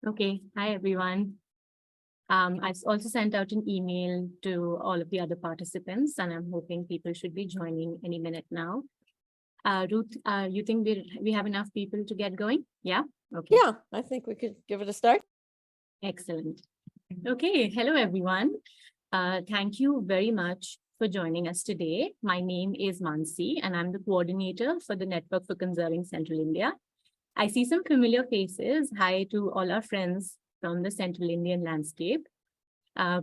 Okay, hi everyone. I've also sent out an email to all of the other participants, and I'm hoping people should be joining any minute now. Ruth, you think we have enough people to get going? Yeah? Okay, Yeah, I think we could give it a start. excellent. Okay, hello everyone. Thank you very much for joining us today. My name is Mansi, and I'm the coordinator for the Network for Conserving Central India. I see some familiar faces. Hi to all our friends from the Central Indian landscape.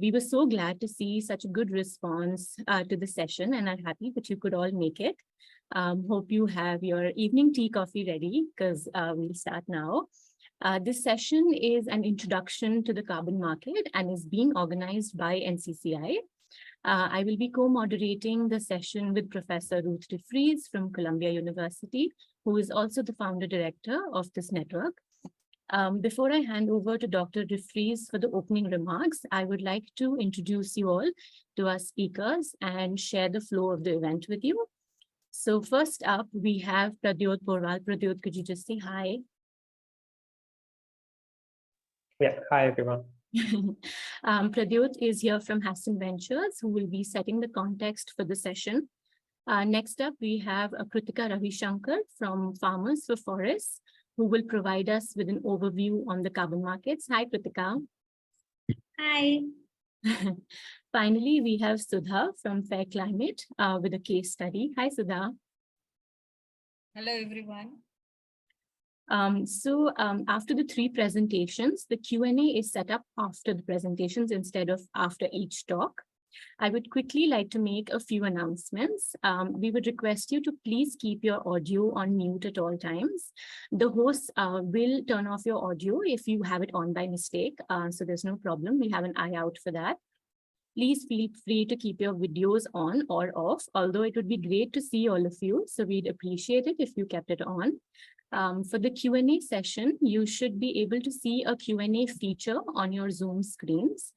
We were so glad to see such a good response to the session and are happy that you could all make it. Hope you have your evening tea coffee ready because we'll start now. This session is an introduction to the carbon market and is being organized by NCCI. I will be co-moderating the session with Professor Ruth DeFries from Columbia University, who is also the founder director of this network. Before I hand over to Dr. DeFries for the opening remarks, I would like to introduce you all to our speakers and share the flow of the event with you. So first up, we have Pradyot Porwal. Pradyot, could you just say hi? Yeah, hi everyone. Pradyot is here from Hasten Ventures, who will be setting the context for the session. Next up, we have Krutika Ravishankar from Farmers for Forests, who will provide us with an overview on the carbon markets. Hi, Krutika. Hi. Finally, we have Sudha from Fair Climate with a case study. Hi, Sudha. Hello, everyone. After the three presentations, the Q&A is set up after the presentations instead of after each talk. I would quickly like to make a few announcements. We would request you to please keep your audio on mute at all times. The host will turn off your audio if you have it on by mistake, so there's no problem. We have an eye out for that. Please feel free to keep your videos on or off, although it would be great to see all of you, so we'd appreciate it if you kept it on. For the Q&A session, you should be able to see a Q&A feature on your Zoom screens.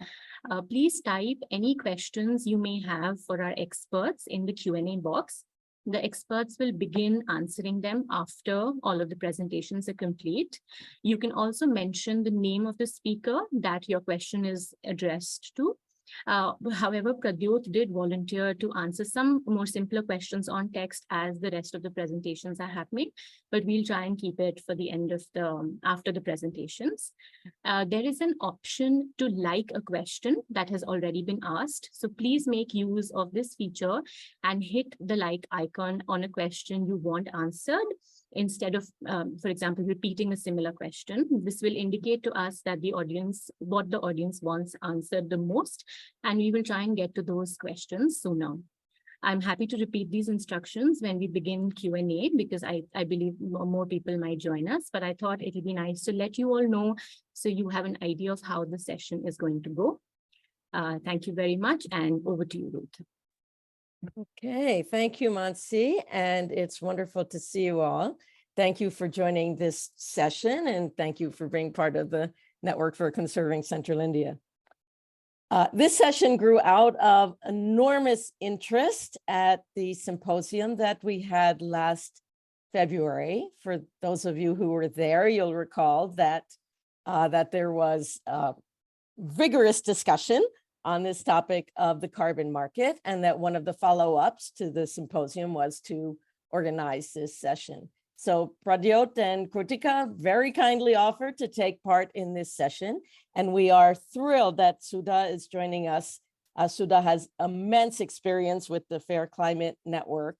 Please type any questions you may have for our experts in the Q&A box. The experts will begin answering them after all of the presentations are complete. You can also mention the name of the speaker that your question is addressed to. However, Pradyot did volunteer to answer some more simpler questions on text as the rest of the presentations are happening, but we'll try and keep it for the end of after the presentations. There is an option to like a question that has already been asked. So please make use of this feature and hit the like icon on a question you want answered, instead of, for example, repeating a similar question. This will indicate to us that what the audience wants answered the most, and we will try and get to those questions sooner. I'm happy to repeat these instructions when we begin Q&A because I believe more people might join us, but I thought it would be nice to let you all know so you have an idea of how the session is going to go. Thank you very much, and over to you, Ruth. Okay, thank you, Mansi, and it's wonderful to see you all. Thank you for joining this session, and thank you for being part of the Network for Conserving Central India. This session grew out of enormous interest at the symposium that we had last February. For those of you who were there, you'll recall that, that there was vigorous discussion on this topic of the carbon market, and that one of the follow-ups to the symposium was to organize this session. So Pradyot and Krutika very kindly offered to take part in this session, and we are thrilled that Sudha is joining us. Sudha has immense experience with the Fair Climate Network,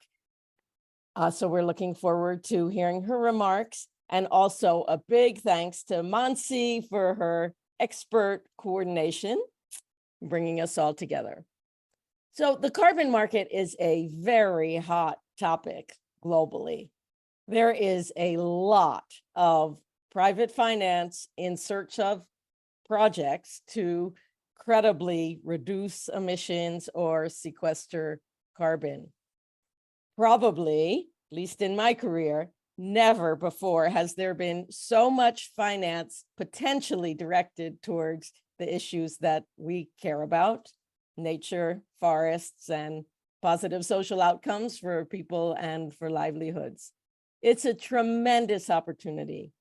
so we're looking forward to hearing her remarks, and also a big thanks to Mansi for her expert coordination, bringing us all together. So the carbon market is a very hot topic globally. There is a lot of private finance in search of projects to credibly reduce emissions or sequester carbon. Probably, at least in my career, never before has there been so much finance potentially directed towards the issues that we care about: nature, forests, and positive social outcomes for people and for livelihoods. It's a tremendous opportunity.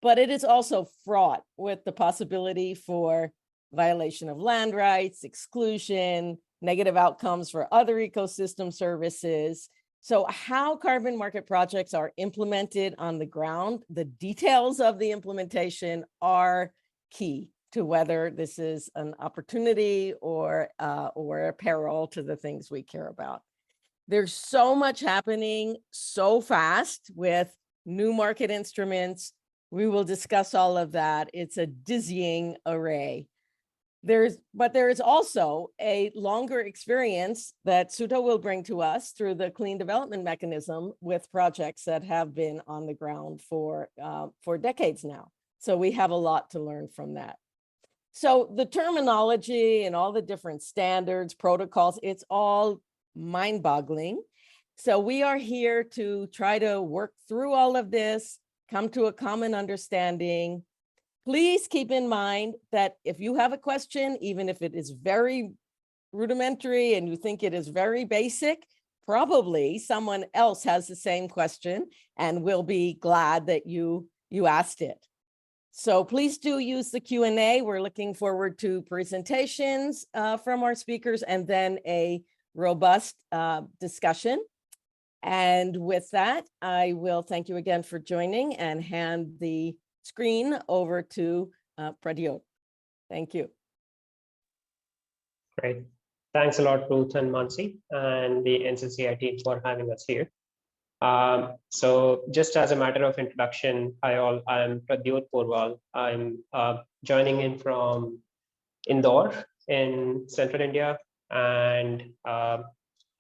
but it is also fraught with the possibility for violation of land rights, exclusion, negative outcomes for other ecosystem services. So how carbon market projects are implemented on the ground, the details of the implementation are key to whether this is an opportunity or a peril to the things we care about. There's so much happening so fast with new market instruments. We will discuss all of that. It's a dizzying array. But there is also a longer experience that Sudha will bring to us through the clean development mechanism with projects that have been on the ground for decades now. So we have a lot to learn from that. So the terminology and all the different standards, protocols, it's all mind-boggling. So we are here to try to work through all of this, come to a common understanding. Please keep in mind that if you have a question, even if it is very rudimentary and you think it is very basic, probably someone else has the same question and will be glad that you asked it. So please do use the Q&A. We're looking forward to presentations from our speakers and then a robust discussion. And with that, I will thank you again for joining and hand the screen over to Pradyot. Thank you. Great. Thanks a lot, Ruth and Mansi, and the NCCI team for having us here. So just as a matter of introduction, I'm Pradyot Porwal. I'm joining in from Indore in Central India, and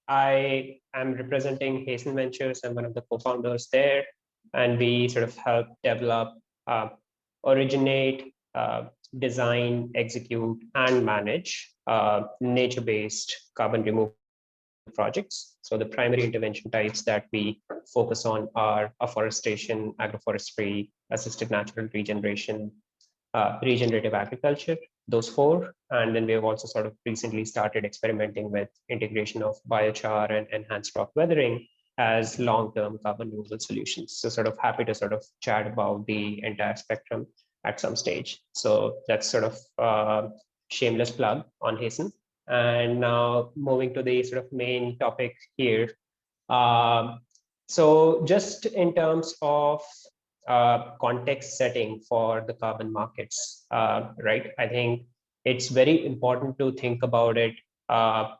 I am representing Hasten Ventures. I'm one of the co-founders there, and we sort of help develop, originate, design, execute, and manage nature-based carbon removal projects. So the primary intervention types that we focus on are afforestation, agroforestry, assisted natural regeneration, regenerative agriculture, those four. And then we have also sort of recently started experimenting with integration of biochar and enhanced rock weathering as long-term carbon removal solutions. So sort of happy to sort of chat about the entire spectrum at some stage. So that's sort of shameless plug on Hasten. And now moving to the sort of main topic here. So just in terms of context setting for the carbon markets, right? I think it's very important to think about it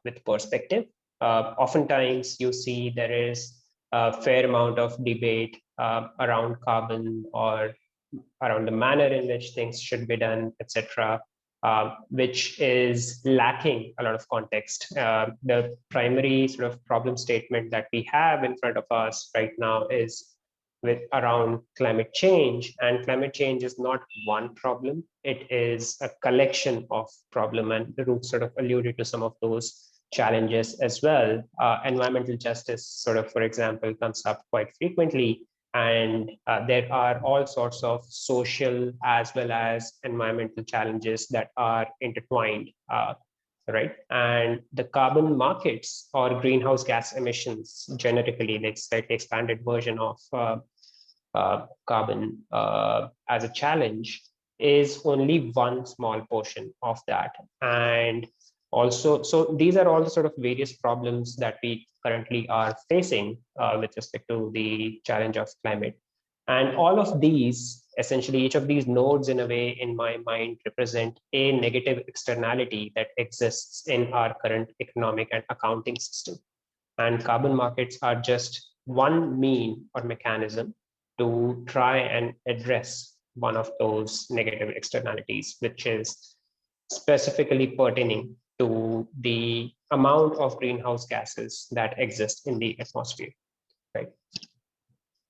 with perspective. Oftentimes you see there is a fair amount of debate around carbon or around the manner in which things should be done, etc., which is lacking a lot of context. The primary sort of problem statement that we have in front of us right now is around climate change, and climate change is not one problem. It is a collection of problems, and Ruth sort of alluded to some of those challenges as well. Environmental justice sort of, for example, comes up quite frequently. And there are all sorts of social as well as environmental challenges that are intertwined, right? And the carbon markets or greenhouse gas emissions, generically, like slightly expanded version of carbon as a challenge, is only one small portion of that. And also, so these are all the sort of various problems that we currently are facing with respect to the challenge of climate. And all of these, essentially each of these nodes in a way, in my mind, represent a negative externality that exists in our current economic and accounting system. And carbon markets are just one mean or mechanism to try and address one of those negative externalities, which is specifically pertaining to the amount of greenhouse gases that exist in the atmosphere, right?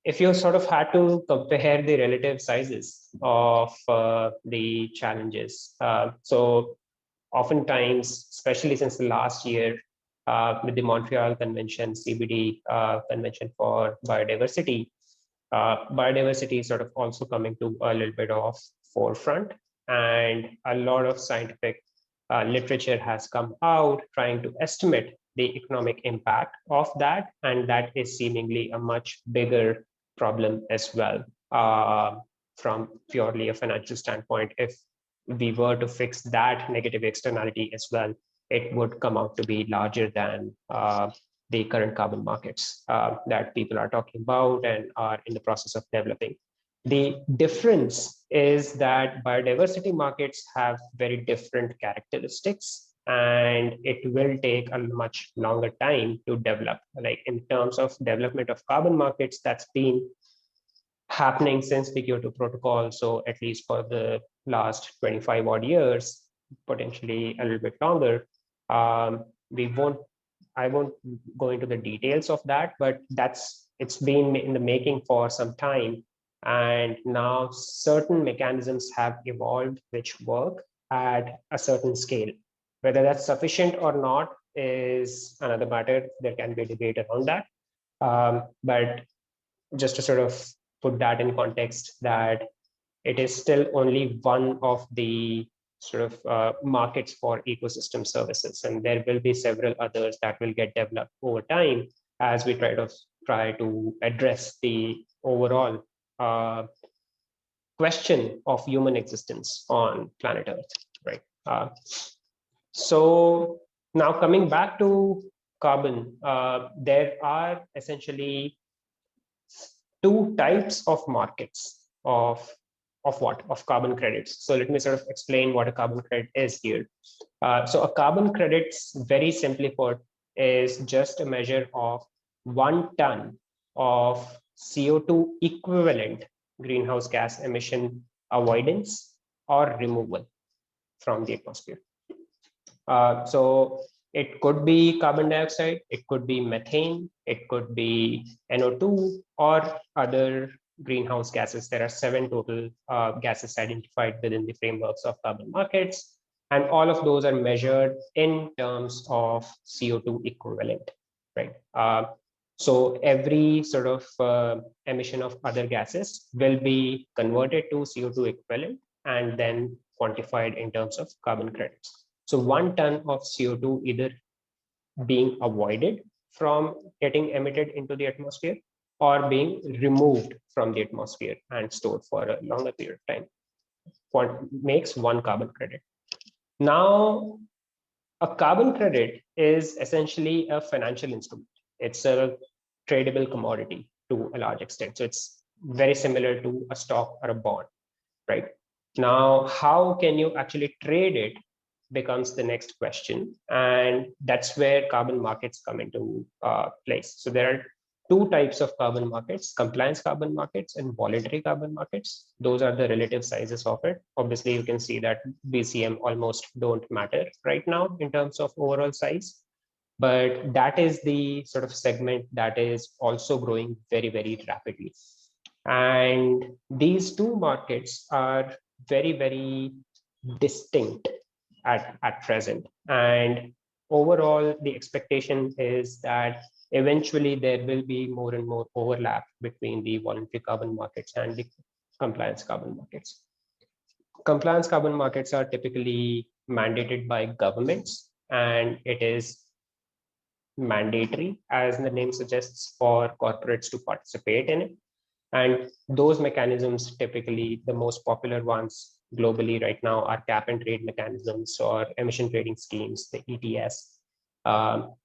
If you sort of had to compare the relative sizes of the challenges, so oftentimes, especially since the last year, with the Montreal Convention, CBD Convention for Biodiversity, biodiversity is sort of also coming to a little bit of forefront, and a lot of scientific literature has come out trying to estimate the economic impact of that, and that is seemingly a much bigger problem as well. from purely a financial standpoint. If we were to fix that negative externality as well, it would come out to be larger than the current carbon markets that people are talking about and are in the process of developing. The difference is that biodiversity markets have very different characteristics, and it will take a much longer time to develop. Like in terms of development of carbon markets, that's been happening since the Kyoto Protocol. So at least for the last 25 odd years, potentially a little bit longer. I won't go into the details of that, but it's been in the making for some time. And now certain mechanisms have evolved which work at a certain scale. Whether that's sufficient or not is another matter. There can be a debate around that. But just to sort of put that in context, that it is still only one of the sort of markets for ecosystem services, and there will be several others that will get developed over time as we try to address the overall question of human existence on planet Earth, right? So now coming back to carbon, there are essentially two types of markets of carbon credits. So let me sort of explain what a carbon credit is here. So a carbon credits, very simply put, is just a measure of 1 ton of CO2 equivalent greenhouse gas emission avoidance or removal from the atmosphere. So it could be carbon dioxide, it could be methane, it could be NO2 or other greenhouse gases. There are 7 total gases identified within the frameworks of carbon markets. And all of those are measured in terms of CO2 equivalent, right? So every sort of emission of other gases will be converted to CO2 equivalent and then quantified in terms of carbon credits. So 1 ton of CO2 either being avoided from getting emitted into the atmosphere or being removed from the atmosphere and stored for a longer period of time makes 1 carbon credit. Now, a carbon credit is essentially a financial instrument. It's a tradable commodity to a large extent. So it's very similar to a stock or a bond, right? Now, how can you actually trade it becomes the next question. And that's where carbon markets come into place. So there are 2 types of carbon markets: compliance carbon markets and voluntary carbon markets. Those are the relative sizes of it. Obviously, you can see that BCM almost don't matter right now in terms of overall size. But that is the sort of segment that is also growing very, very rapidly. And these 2 markets are very, very distinct at present. And overall, the expectation is that eventually there will be more and more overlap between the voluntary carbon markets and the compliance carbon markets. Compliance carbon markets are typically mandated by governments, and it is mandatory, as the name suggests, for corporates to participate in it. And those mechanisms, typically the most popular ones globally right now, are cap and trade mechanisms or emission trading schemes, the ETS,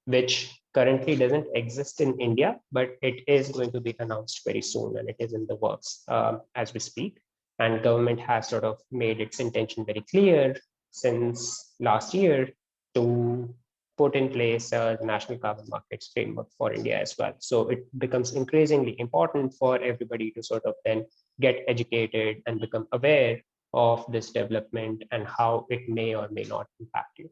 which currently doesn't exist in India, but it is going to be announced very soon, and it is in the works as we speak. And government has sort of made its intention very clear since last year to put in place a national carbon markets framework for India as well. So it becomes increasingly important for everybody to sort of then get educated and become aware of this development and how it may or may not impact you.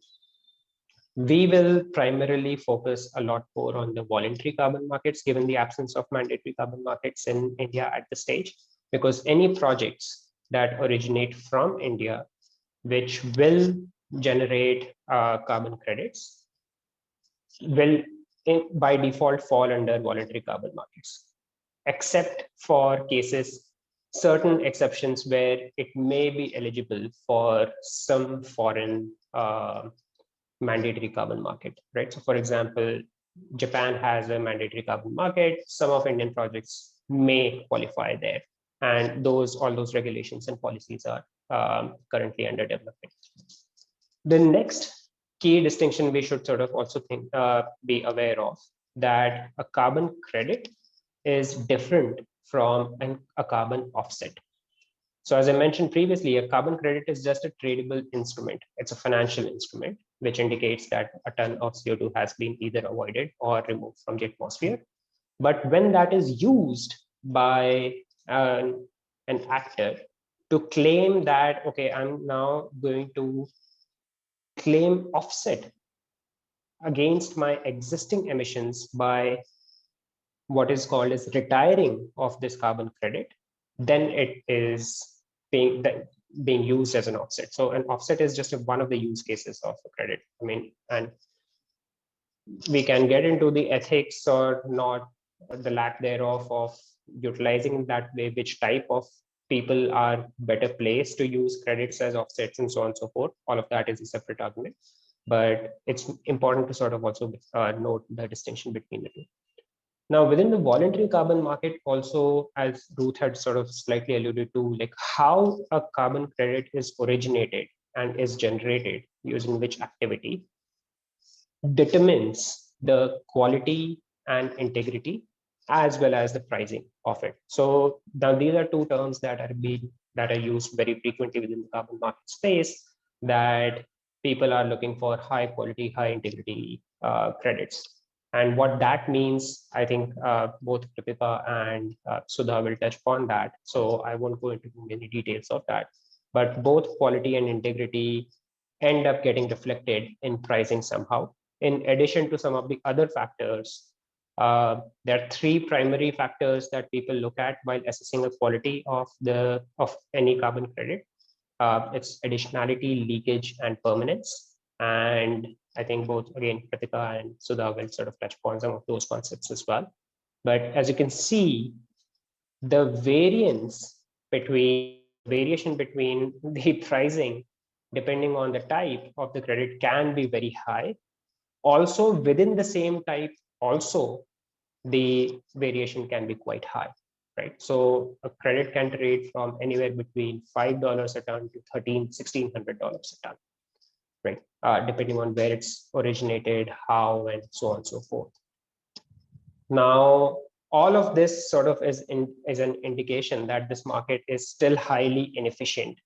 We will primarily focus a lot more on the voluntary carbon markets, given the absence of mandatory carbon markets in India at this stage, because any projects that originate from India, which will generate carbon credits, will by default fall under voluntary carbon markets, except for cases, certain exceptions where it may be eligible for some foreign mandatory carbon market, right? So for example, Japan has a mandatory carbon market. Some of Indian projects may qualify there. And all those regulations and policies are currently under development. The next key distinction we should sort of also be aware of, that a carbon credit is different from a carbon offset. So as I mentioned previously, a carbon credit is just a tradable instrument. It's a financial instrument, which indicates that a ton of CO2 has been either avoided or removed from the atmosphere. But when that is used by an actor to claim that, okay, I'm now going to claim offset against my existing emissions by what is called as retiring of this carbon credit, then it is being used as an offset. So an offset is just one of the use cases of a credit. I mean, and we can get into the ethics or not, the lack thereof of utilizing in that way, which type of people are better placed to use credits as offsets and so on and so forth. All of that is a separate argument, but it's important to sort of also note the distinction between the two. Now, within the voluntary carbon market also, as Ruth had sort of slightly alluded to, like how a carbon credit is originated and is generated using which activity determines the quality and integrity as well as the pricing of it. So now these are two terms that are used very frequently within the carbon market space, that people are looking for high quality, high integrity credits. And what that means, I think both Krutika and Sudha will touch upon that. So I won't go into many details of that. But both quality and integrity end up getting reflected in pricing somehow. In addition to some of the other factors, there are three primary factors that people look at while assessing the quality of any carbon credit. It's additionality, leakage, and permanence. And I think both, again, Krutika and Sudha will sort of touch upon some of those concepts as well. But as you can see, the variation between the pricing, depending on the type of the credit, can be very high. Also, within the same type, also, the variation can be quite high, right? So a credit can trade from anywhere between $5 a ton to $1,600 a ton, right? Depending on where it's originated, how, and so on and so forth. Now, all of this sort of is an indication that this market is still highly inefficient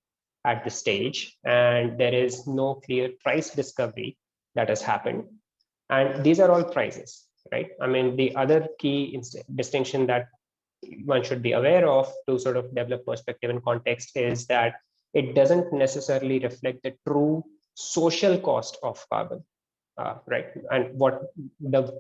at this stage, and there is no clear price discovery that has happened. And these are all prices, right? I mean, the other key distinction that one should be aware of to sort of develop perspective and context is that it doesn't necessarily reflect the true social cost of carbon, right? And what the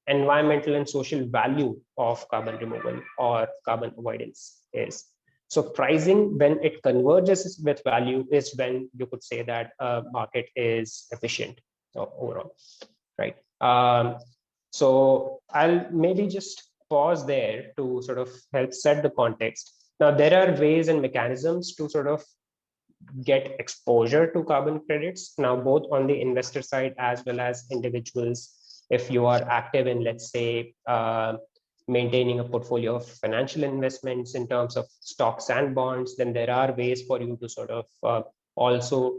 environmental and social value of carbon removal or carbon avoidance is. So pricing, when it converges with value, is when you could say that a market is efficient overall, right? So I'll maybe just pause there to sort of help set the context. Now, there are ways and mechanisms to sort of get exposure to carbon credits, now both on the investor side as well as individuals. If you are active in, let's say, maintaining a portfolio of financial investments in terms of stocks and bonds, then there are ways for you to sort of also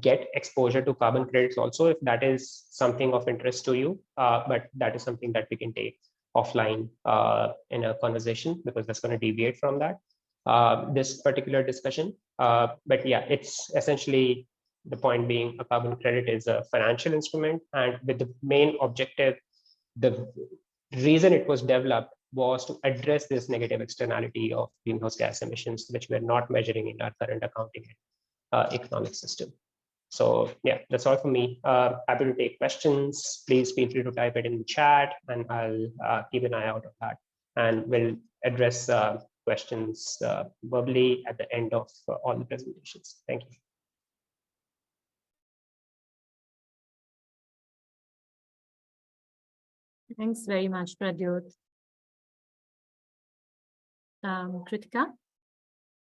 get exposure to carbon credits also, if that is something of interest to you. But that is something that we can take offline in a conversation, because that's going to deviate from that this particular discussion. But yeah, it's essentially, the point being, a carbon credit is a financial instrument, and with the main objective, the reason it was developed was to address this negative externality of greenhouse gas emissions, which we're not measuring in our current accounting economic system. So yeah, that's all for me. Happy to take questions. Please feel free to type it in the chat, and I'll keep an eye out on that. And we'll address questions verbally at the end of all the presentations. Thank you. Thanks very much, Pradyot. Krutika,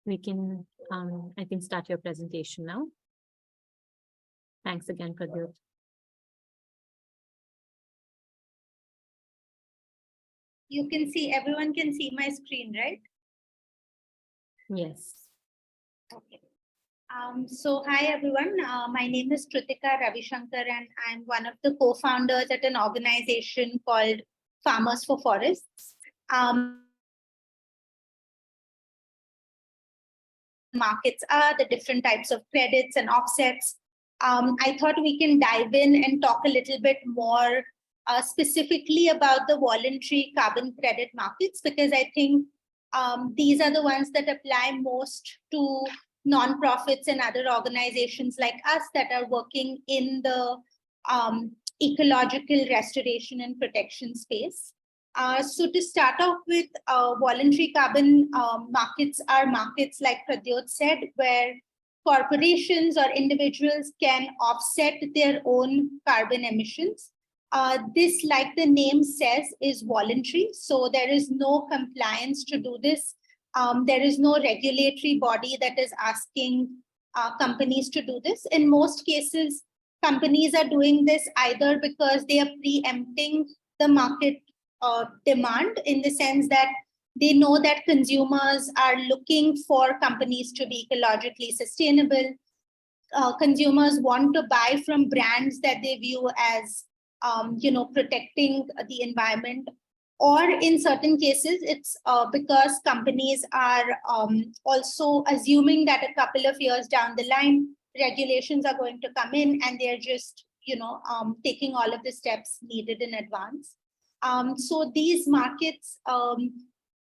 we can, I think, start your presentation now. Thanks again, Pradyot. You can see, everyone can see my screen, right? Yes. Okay. So hi everyone, my name is Krutika Ravishankar and I'm one of the co-founders at an organization called Farmers for Forests. Markets are, the different types of credits and offsets. I thought we can dive in and talk a little bit more specifically about the voluntary carbon credit markets, because I think these are the ones that apply most to nonprofits and other organizations like us that are working in the ecological restoration and protection space. So to start off with, voluntary carbon markets are markets like Pradyot said, where corporations or individuals can offset their own carbon emissions. This, like the name says, is voluntary. So there is no compliance to do this. There is no regulatory body that is asking companies to do this. In most cases, companies are doing this either because they are preempting the market demand, in the sense that they know that consumers are looking for companies to be ecologically sustainable. Consumers want to buy from brands that they view as protecting the environment, or in certain cases it's because companies are also assuming that a couple of years down the line regulations are going to come in and they're just taking all of the steps needed in advance. So these markets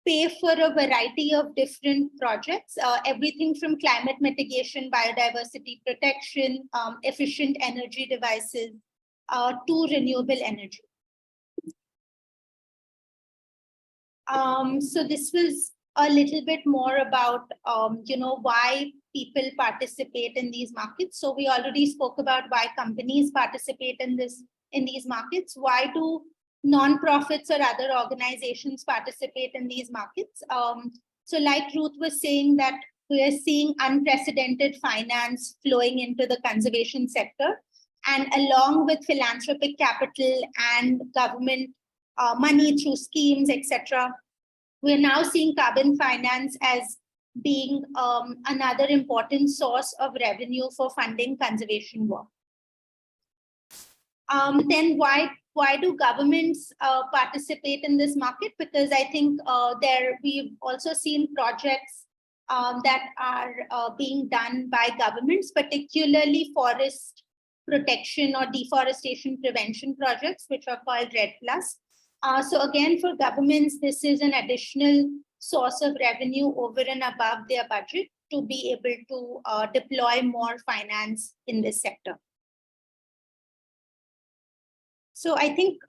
pay for a variety of different projects, everything from climate mitigation, biodiversity protection, efficient energy devices, to renewable energy. So this was a little bit more about, why people participate in these markets. So we already spoke about why companies participate in these markets. Why do nonprofits or other organizations participate in these markets? So like Ruth was saying, that we are seeing unprecedented finance flowing into the conservation sector. And along with philanthropic capital and government money through schemes, etc., we're now seeing carbon finance as being another important source of revenue for funding conservation work. Then why do governments participate in this market? Because I think we've also seen projects that are being done by governments, particularly forest protection or deforestation prevention projects, which are called RED+. So again, for governments, this is an additional source of revenue over and above their budget to be able to deploy more finance in this sector. So I think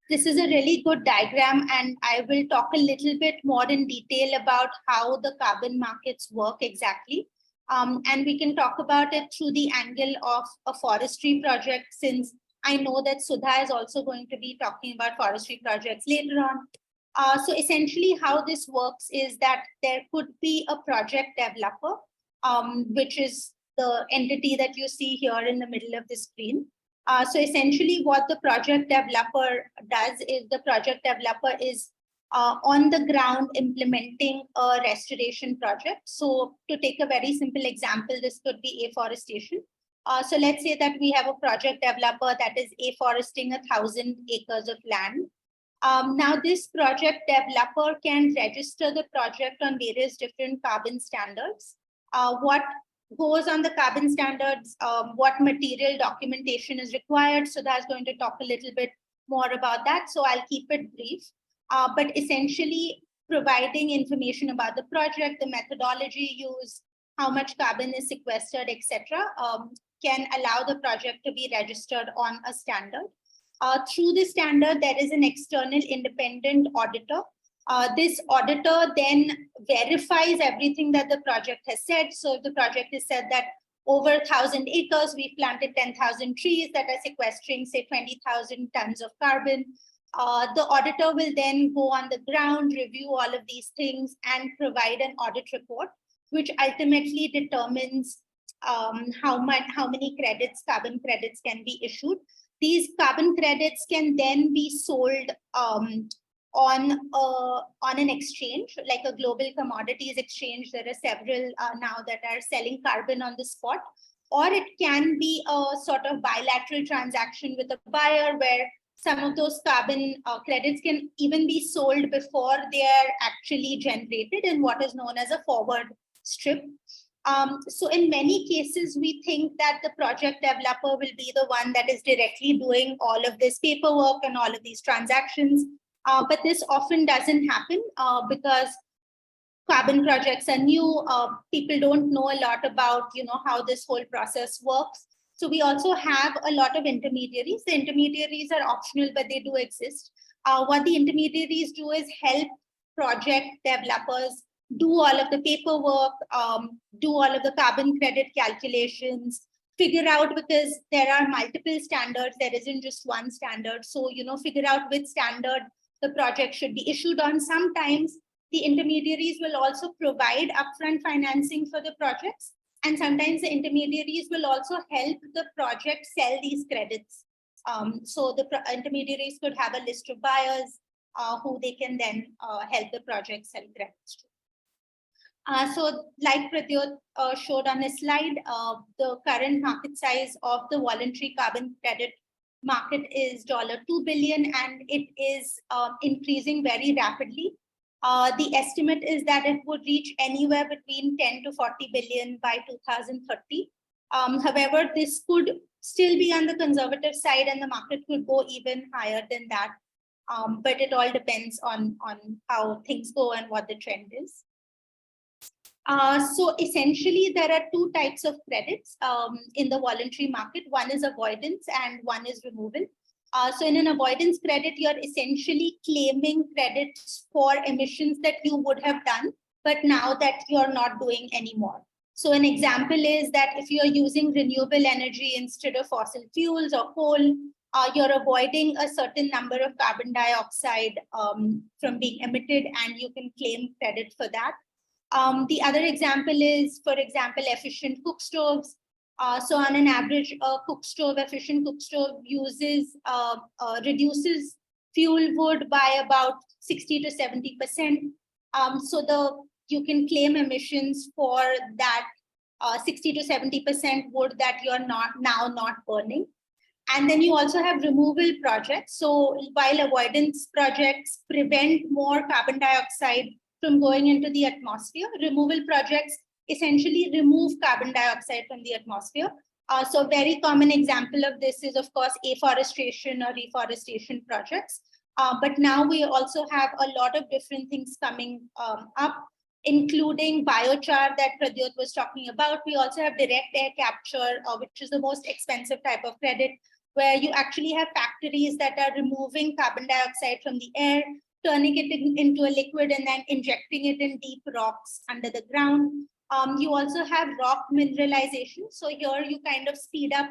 this is a really good diagram, and I will talk a little bit more in detail about how the carbon markets work exactly. And we can talk about it through the angle of a forestry project, since I know that Sudha is also going to be talking about forestry projects later on. So essentially how this works is that there could be a project developer, which is the entity that you see here in the middle of the screen. So essentially what the project developer does is the project developer is on the ground implementing a restoration project. So to take a very simple example, this could be afforestation. So let's say that we have a project developer that is afforesting 1,000 acres of land. Now this project developer can register the project on various different carbon standards. What goes on the carbon standards, what material documentation is required. So that's going to talk a little bit more about that. So I'll keep it brief, but essentially providing information about the project, the methodology used, how much carbon is sequestered, etc., can allow the project to be registered on a standard. Through the standard, there is an external independent auditor. This auditor then verifies everything that the project has said. So if the project has said that over 1,000 acres, we've planted 10,000 trees that are sequestering, say, 20,000 tons of carbon, the auditor will then go on the ground, review all of these things, and provide an audit report, which ultimately determines how many credits, carbon credits, can be issued. These carbon credits can then be sold on an exchange, like a global commodities exchange. There are several now that are selling carbon on the spot, or it can be a sort of bilateral transaction with a buyer where some of those carbon credits can even be sold before they are actually generated in what is known as a forward strip. So in many cases, we think that the project developer will be the one that is directly doing all of this paperwork and all of these transactions. But this often doesn't happen because carbon projects are new. People don't know a lot about, how this whole process works. So we also have a lot of intermediaries. The intermediaries are optional, but they do exist. What the intermediaries do is help project developers do all of the paperwork, do all of the carbon credit calculations, figure out, because there are multiple standards, there isn't just one standard. So, figure out which standard the project should be issued on. Sometimes the intermediaries will also provide upfront financing for the projects. And sometimes the intermediaries will also help the project sell these credits. So the intermediaries could have a list of buyers who they can then help the project sell credits to. So like Pradyot showed on his slide, the current market size of the voluntary carbon credit market is $2 billion, and it is increasing very rapidly. The estimate is that it would reach anywhere between 10 to 40 billion by 2030. However, this could still be on the conservative side, and the market could go even higher than that. But it all depends on how things go and what the trend is. So essentially, there are two types of credits in the voluntary market. One is avoidance and one is removal. So in an avoidance credit, you're essentially claiming credits for emissions that you would have done, but now that you're not doing anymore. So an example is that if you're using renewable energy instead of fossil fuels or coal, you're avoiding a certain number of carbon dioxide from being emitted, and you can claim credit for that. The other example is, for example, efficient cook stoves. So on an average, efficient cook stove reduces fuel wood by about 60 to 70%. So you can claim emissions for that 60 to 70% wood that you're not burning. And then you also have removal projects. So while avoidance projects prevent more carbon dioxide from going into the atmosphere, removal projects essentially remove carbon dioxide from the atmosphere. So a very common example of this is, of course, afforestation or reforestation projects. But now we also have a lot of different things coming up, including biochar that Pradyot was talking about. We also have direct air capture, which is the most expensive type of credit, where you actually have factories that are removing carbon dioxide from the air, turning it into a liquid and then injecting it in deep rocks under the ground. You also have rock mineralization. So here you kind of speed up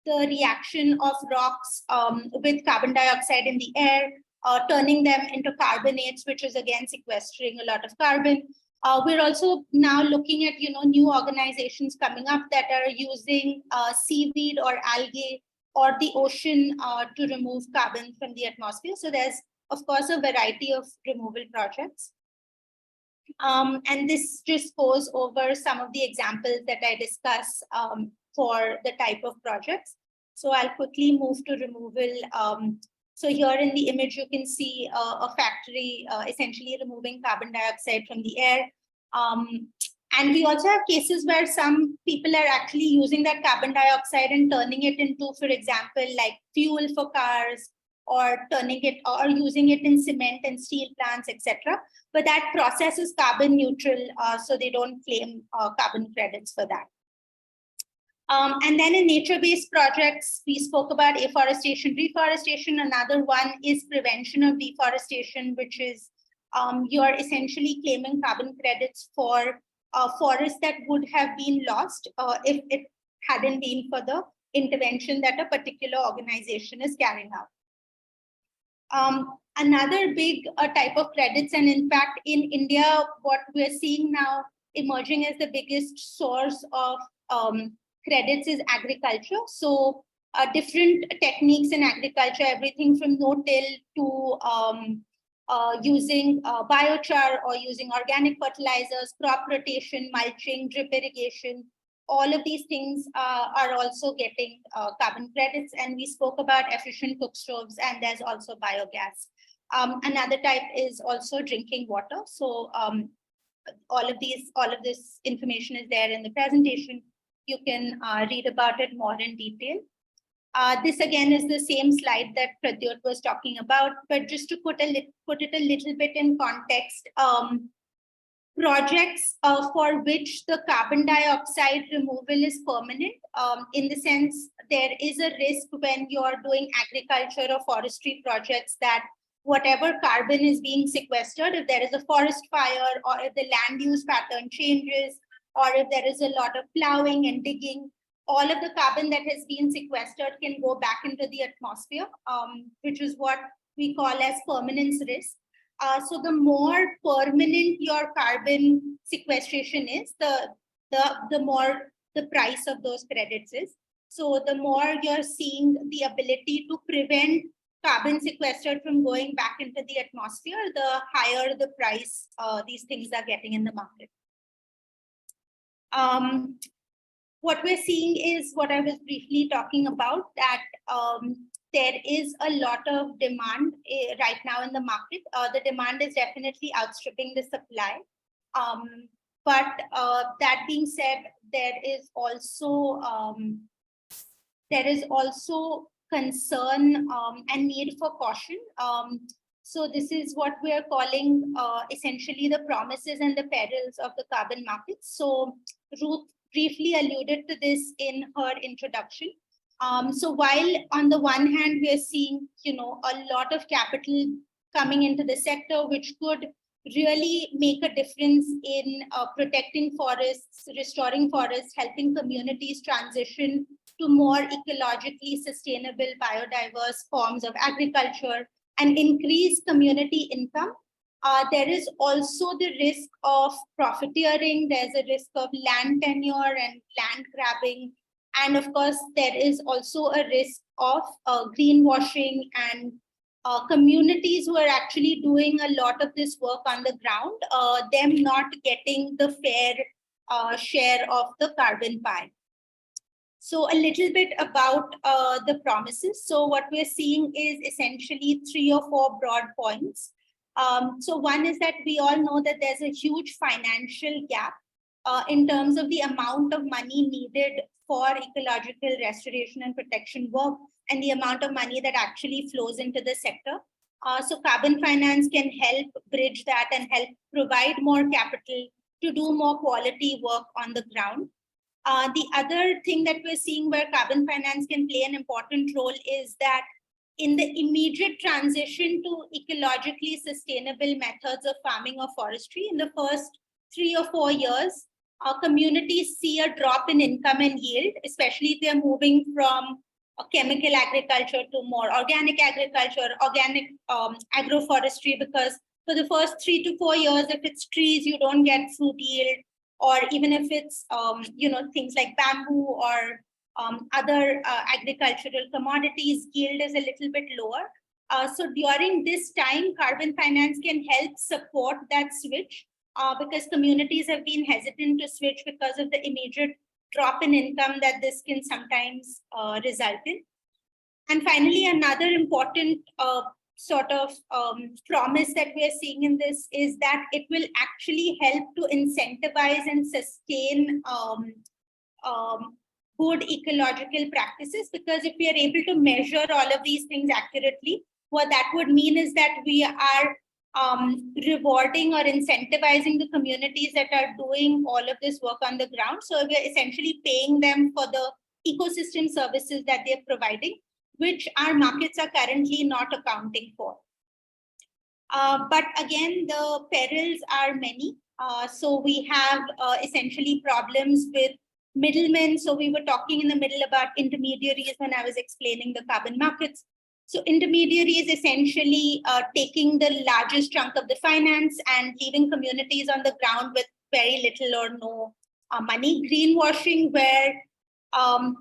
the reaction of rocks with carbon dioxide in the air, turning them into carbonates, which is again sequestering a lot of carbon. We're also now looking at new organizations coming up that are using seaweed or algae or the ocean to remove carbon from the atmosphere. So there's, of course, a variety of removal projects. And this just goes over some of the examples that I discuss for the type of projects. So I'll quickly move to removal. So here in the image, you can see a factory essentially removing carbon dioxide from the air. And we also have cases where some people are actually using that carbon dioxide and turning it into, for example, like fuel for cars, or turning it or using it in cement and steel plants, etc. But that process is carbon neutral, so they don't claim carbon credits for that. And then in nature-based projects, we spoke about afforestation, reforestation. Another one is prevention of deforestation, which is you're essentially claiming carbon credits for forests that would have been lost if it hadn't been for the intervention that a particular organization is carrying out. Another big type of credits, and in fact, in India, what we're seeing now emerging as the biggest source of credits is agriculture. So different techniques in agriculture, everything from no-till to using biochar or using organic fertilizers, crop rotation, mulching, drip irrigation. All of these things are also getting carbon credits. And we spoke about efficient cook stoves, and there's also biogas. Another type is also drinking water. So all of this information is there in the presentation. You can read about it more in detail. This again is the same slide that Pradyot was talking about, but just to put it a little bit in context, projects for which the carbon dioxide removal is permanent, in the sense there is a risk when you're doing agriculture or forestry projects that whatever carbon is being sequestered, if there is a forest fire or if the land use pattern changes, or if there is a lot of plowing and digging, all of the carbon that has been sequestered can go back into the atmosphere, which is what we call as permanence risk. So the more permanent your carbon sequestration is, the more the price of those credits is. So the more you're seeing the ability to prevent carbon sequestered from going back into the atmosphere, the higher the price these things are getting in the market. What we're seeing is what I was briefly talking about, that there is a lot of demand right now in the market. The demand is definitely outstripping the supply. But that being said, there is also concern and need for caution. So this is what we are calling essentially the promises and the perils of the carbon markets. So Ruth briefly alluded to this in her introduction. So while on the one hand, we are seeing, a lot of capital coming into the sector, which could really make a difference in protecting forests, restoring forests, helping communities transition to more ecologically sustainable, biodiverse forms of agriculture and increase community income. There is also the risk of profiteering. There's a risk of land tenure and land grabbing. And of course, there is also a risk of greenwashing and communities who are actually doing a lot of this work on the ground, them not getting the fair share of the carbon pie. So a little bit about the promises. So what we're seeing is essentially 3 or 4 broad points. So one is that we all know that there's a huge financial gap in terms of the amount of money needed for ecological restoration and protection work and the amount of money that actually flows into the sector. So carbon finance can help bridge that and help provide more capital to do more quality work on the ground. The other thing that we're seeing where carbon finance can play an important role is that in the immediate transition to ecologically sustainable methods of farming or forestry, in the first 3 or 4 years, our communities see a drop in income and yield, especially if they're moving from chemical agriculture to more organic agriculture, organic agroforestry, because for the first 3 to 4 years, if it's trees, you don't get fruit yield, or even if it's things like bamboo or other agricultural commodities, yield is a little bit lower. So during this time, carbon finance can help support that switch because communities have been hesitant to switch because of the immediate drop in income that this can sometimes result in. And finally, another important sort of promise that we are seeing in this is that it will actually help to incentivize and sustain good ecological practices, because if we are able to measure all of these things accurately, what that would mean is that we are rewarding or incentivizing the communities that are doing all of this work on the ground. So we are essentially paying them for the ecosystem services that they're providing, which our markets are currently not accounting for. But again, the perils are many. So we have essentially problems with middlemen. So we were talking in the middle about intermediaries when I was explaining the carbon markets. So intermediaries essentially taking the largest chunk of the finance and leaving communities on the ground with very little or no money. Greenwashing, where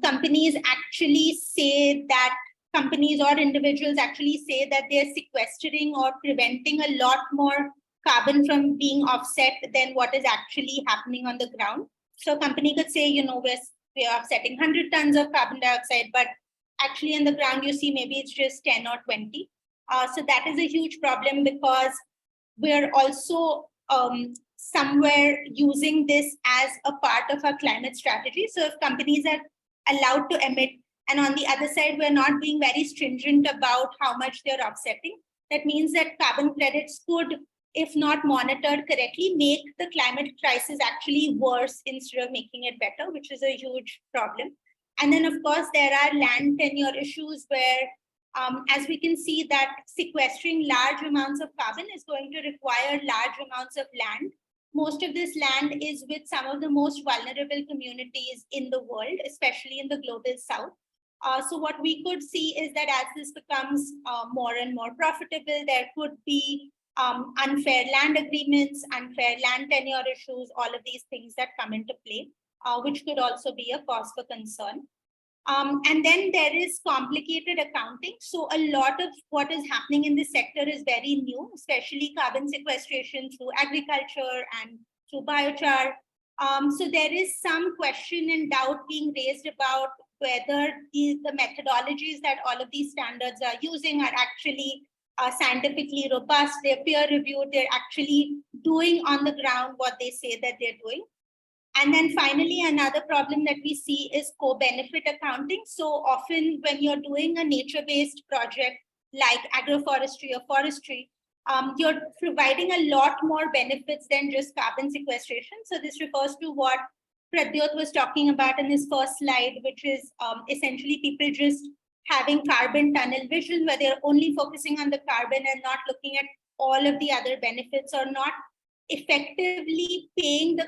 companies actually say that companies or individuals actually say that they're sequestering or preventing a lot more carbon from being offset than what is actually happening on the ground. So a company could say, we're offsetting 100 tons of carbon dioxide, but actually in the ground, you see maybe it's just 10 or 20. So that is a huge problem because we're also somewhere using this as a part of our climate strategy. So if companies are allowed to emit, and on the other side, we're not being very stringent about how much they're offsetting, that means that carbon credits could, if not monitored correctly, make the climate crisis actually worse instead of making it better, which is a huge problem. And then, of course, there are land tenure issues where, as we can see, that sequestering large amounts of carbon is going to require large amounts of land. Most of this land is with some of the most vulnerable communities in the world, especially in the global south. So what we could see is that as this becomes more and more profitable, there could be unfair land agreements, unfair land tenure issues, all of these things that come into play, which could also be a cause for concern. And then there is complicated accounting. So a lot of what is happening in this sector is very new, especially carbon sequestration through agriculture and through biochar. So there is some question and doubt being raised about whether the methodologies that all of these standards are using are actually scientifically robust, they're peer reviewed, they're actually doing on the ground what they say that they're doing. And then finally, another problem that we see is co-benefit accounting. So often when you're doing a nature-based project like agroforestry or forestry, you're providing a lot more benefits than just carbon sequestration. So this refers to what Pradyot was talking about in his first slide, which is essentially people just having carbon tunnel vision, where they're only focusing on the carbon and not looking at all of the other benefits, or not effectively paying the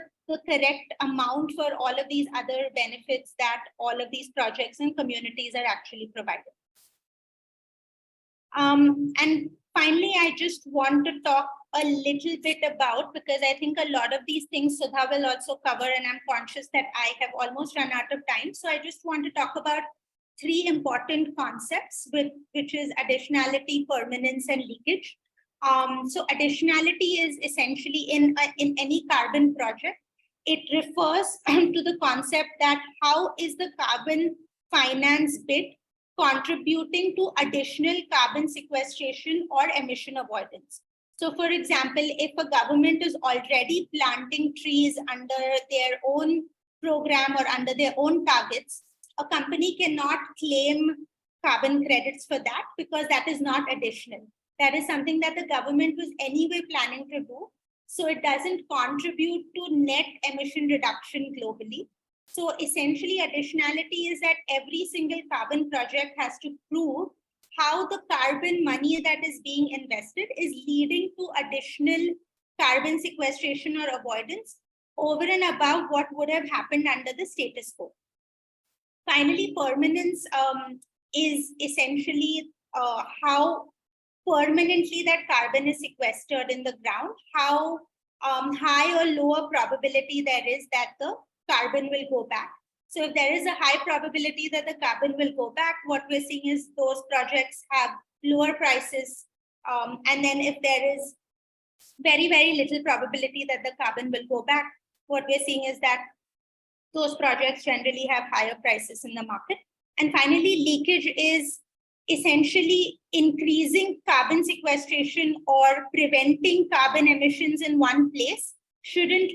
correct amount for all of these other benefits that all of these projects and communities are actually providing. And finally, I just want to talk a little bit about, because I think a lot of these things Sudha will also cover, and I'm conscious that I have almost run out of time. So I just want to talk about three important concepts, which is additionality, permanence, and leakage. So additionality is essentially in any carbon project, it refers to the concept that how is the carbon finance bit contributing to additional carbon sequestration or emission avoidance. So for example, if a government is already planting trees under their own program or under their own targets, a company cannot claim carbon credits for that because that is not additional. That is something that the government was anyway planning to do. So it doesn't contribute to net emission reduction globally. So essentially, additionality is that every single carbon project has to prove how the carbon money that is being invested is leading to additional carbon sequestration or avoidance over and above what would have happened under the status quo. Finally, permanence is essentially how permanently that carbon is sequestered in the ground, how high or lower probability there is that the carbon will go back. So if there is a high probability that the carbon will go back, what we're seeing is those projects have lower prices. And then if there is very, very little probability that the carbon will go back, what we're seeing is that those projects generally have higher prices in the market. And finally, leakage is essentially increasing carbon sequestration or preventing carbon emissions in one place shouldn't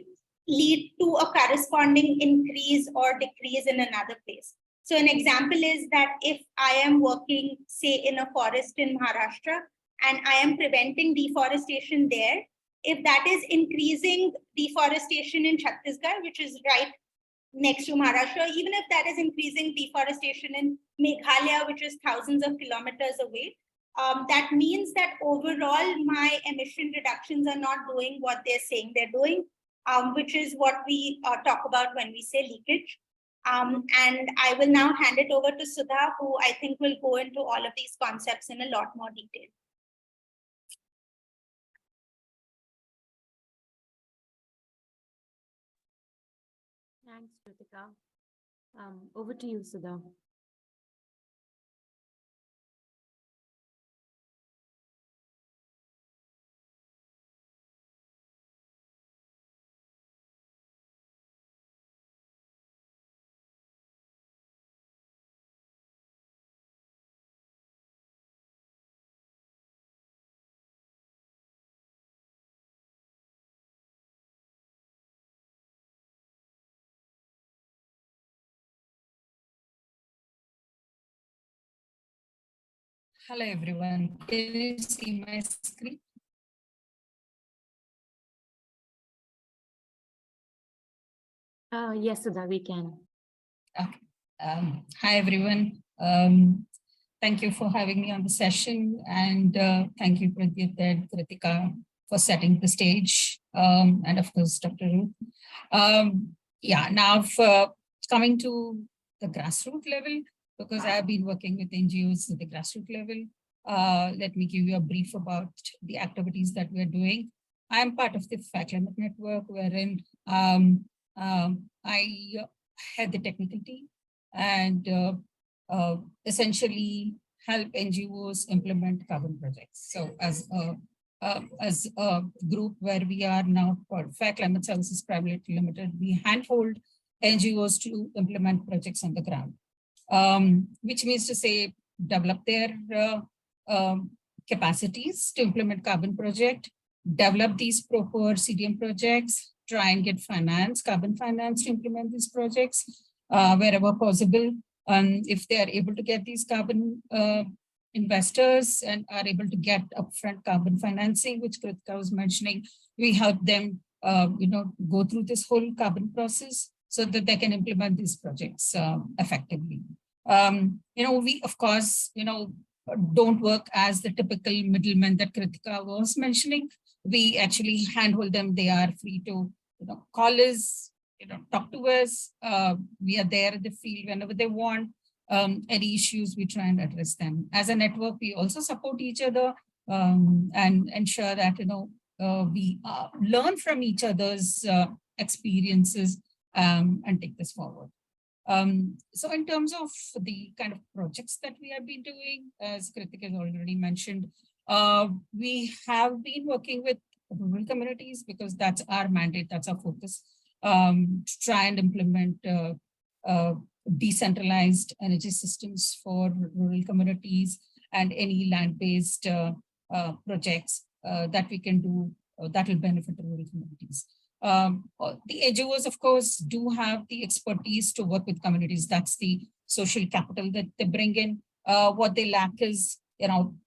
lead to a corresponding increase or decrease in another place. So an example is that if I am working, say, in a forest in Maharashtra, and I am preventing deforestation there, if that is increasing deforestation in Chhattisgarh, which is right next to Maharashtra, even if that is increasing deforestation in Meghalaya, which is thousands of kilometers away, that means that overall my emission reductions are not doing what they're saying they're doing, which is what we talk about when we say leakage. And I will now hand it over to Sudha, who I think will go into all of these concepts in a lot more detail. Thanks, Krutika. Over to you, Sudha. Hello, everyone. Can you see my screen? Yes, Sudha, we can. Okay. Hi, everyone. Thank you for having me on the session, and thank you, Pradyot and Krutika, for setting the stage, and of course, Dr. Ruth. Now for coming to the grassroots level, because I've been working with NGOs at the grassroots level, let me give you a brief about the activities that we're doing. I'm part of the Fair Climate Network, wherein I head the technical team and essentially help NGOs implement carbon projects. So as a group where we are now called Fair Climate Services Private Limited, we handhold NGOs to implement projects on the ground, which means to say develop their capacities to implement carbon project, develop these proper CDM projects, try and get carbon finance to implement these projects wherever possible. If they are able to get these carbon investors and are able to get upfront carbon financing, which Krutika was mentioning, we help them go through this whole carbon process so that they can implement these projects effectively. We, of course, don't work as the typical middleman that Krutika was mentioning. We actually handhold them. They are free to call us, talk to us. We are there in the field whenever they want. Any issues, we try and address them. As a network, we also support each other and ensure that we learn from each other's experiences and take this forward. So in terms of the kind of projects that we have been doing, as Krutika has already mentioned, we have been working with rural communities because that's our mandate, that's our focus, to try and implement decentralized energy systems for rural communities and any land-based projects that we can do that will benefit the rural communities. The NGOs, of course, do have the expertise to work with communities. That's the social capital that they bring in. What they lack is,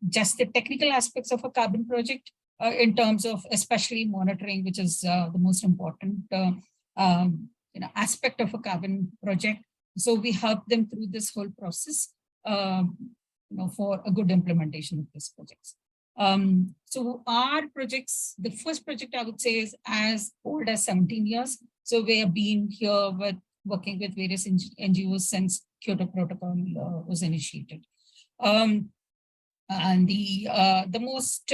just the technical aspects of a carbon project in terms of especially monitoring, which is the most important aspect of a carbon project. So we help them through this whole process for a good implementation of these projects. So our projects, the first project I would say is as old as 17 years. So we have been here working with various NGOs since Kyoto Protocol was initiated. And the most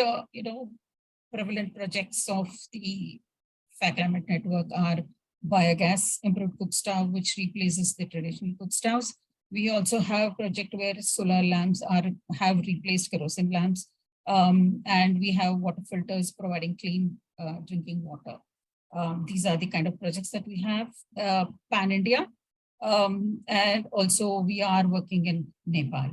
prevalent projects of the Fair Climate Network are biogas improved cook stove, which replaces the traditional cook stoves. We also have a project where solar lamps have replaced kerosene lamps. And we have water filters providing clean drinking water. These are the kind of projects that we have pan-India. And also we are working in Nepal.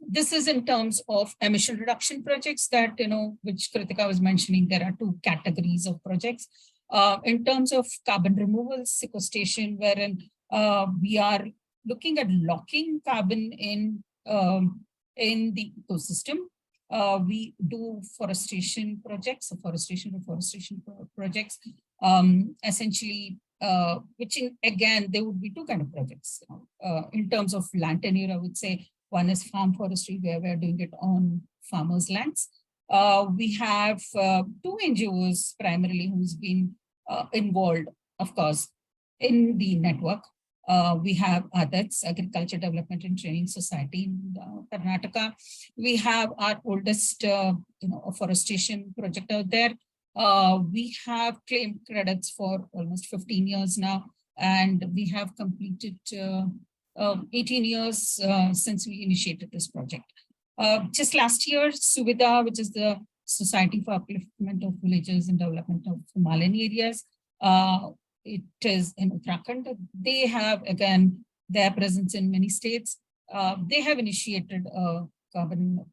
This is in terms of emission reduction projects that, which Krutika was mentioning, there are two categories of projects. In terms of carbon removal, sequestration, wherein we are looking at locking carbon in the ecosystem. We do forestation projects, reforestation projects, essentially, which again, there would be two kind of projects. In terms of land tenure, I would say one is farm forestry, where we're doing it on farmers' lands. We have two NGOs primarily who's been involved, of course, in the network. We have ADATS, Agriculture Development and Training Society in Karnataka. We have our oldest forestation project out there. We have claimed credits for almost 15 years now, and we have completed 18 years since we initiated this project. Just last year, Suvidha, which is the Society for Upliftment of Villages and Development of Himalayan Areas, it is in Uttarakhand. They have, again, their presence in many states. They have initiated a carbon,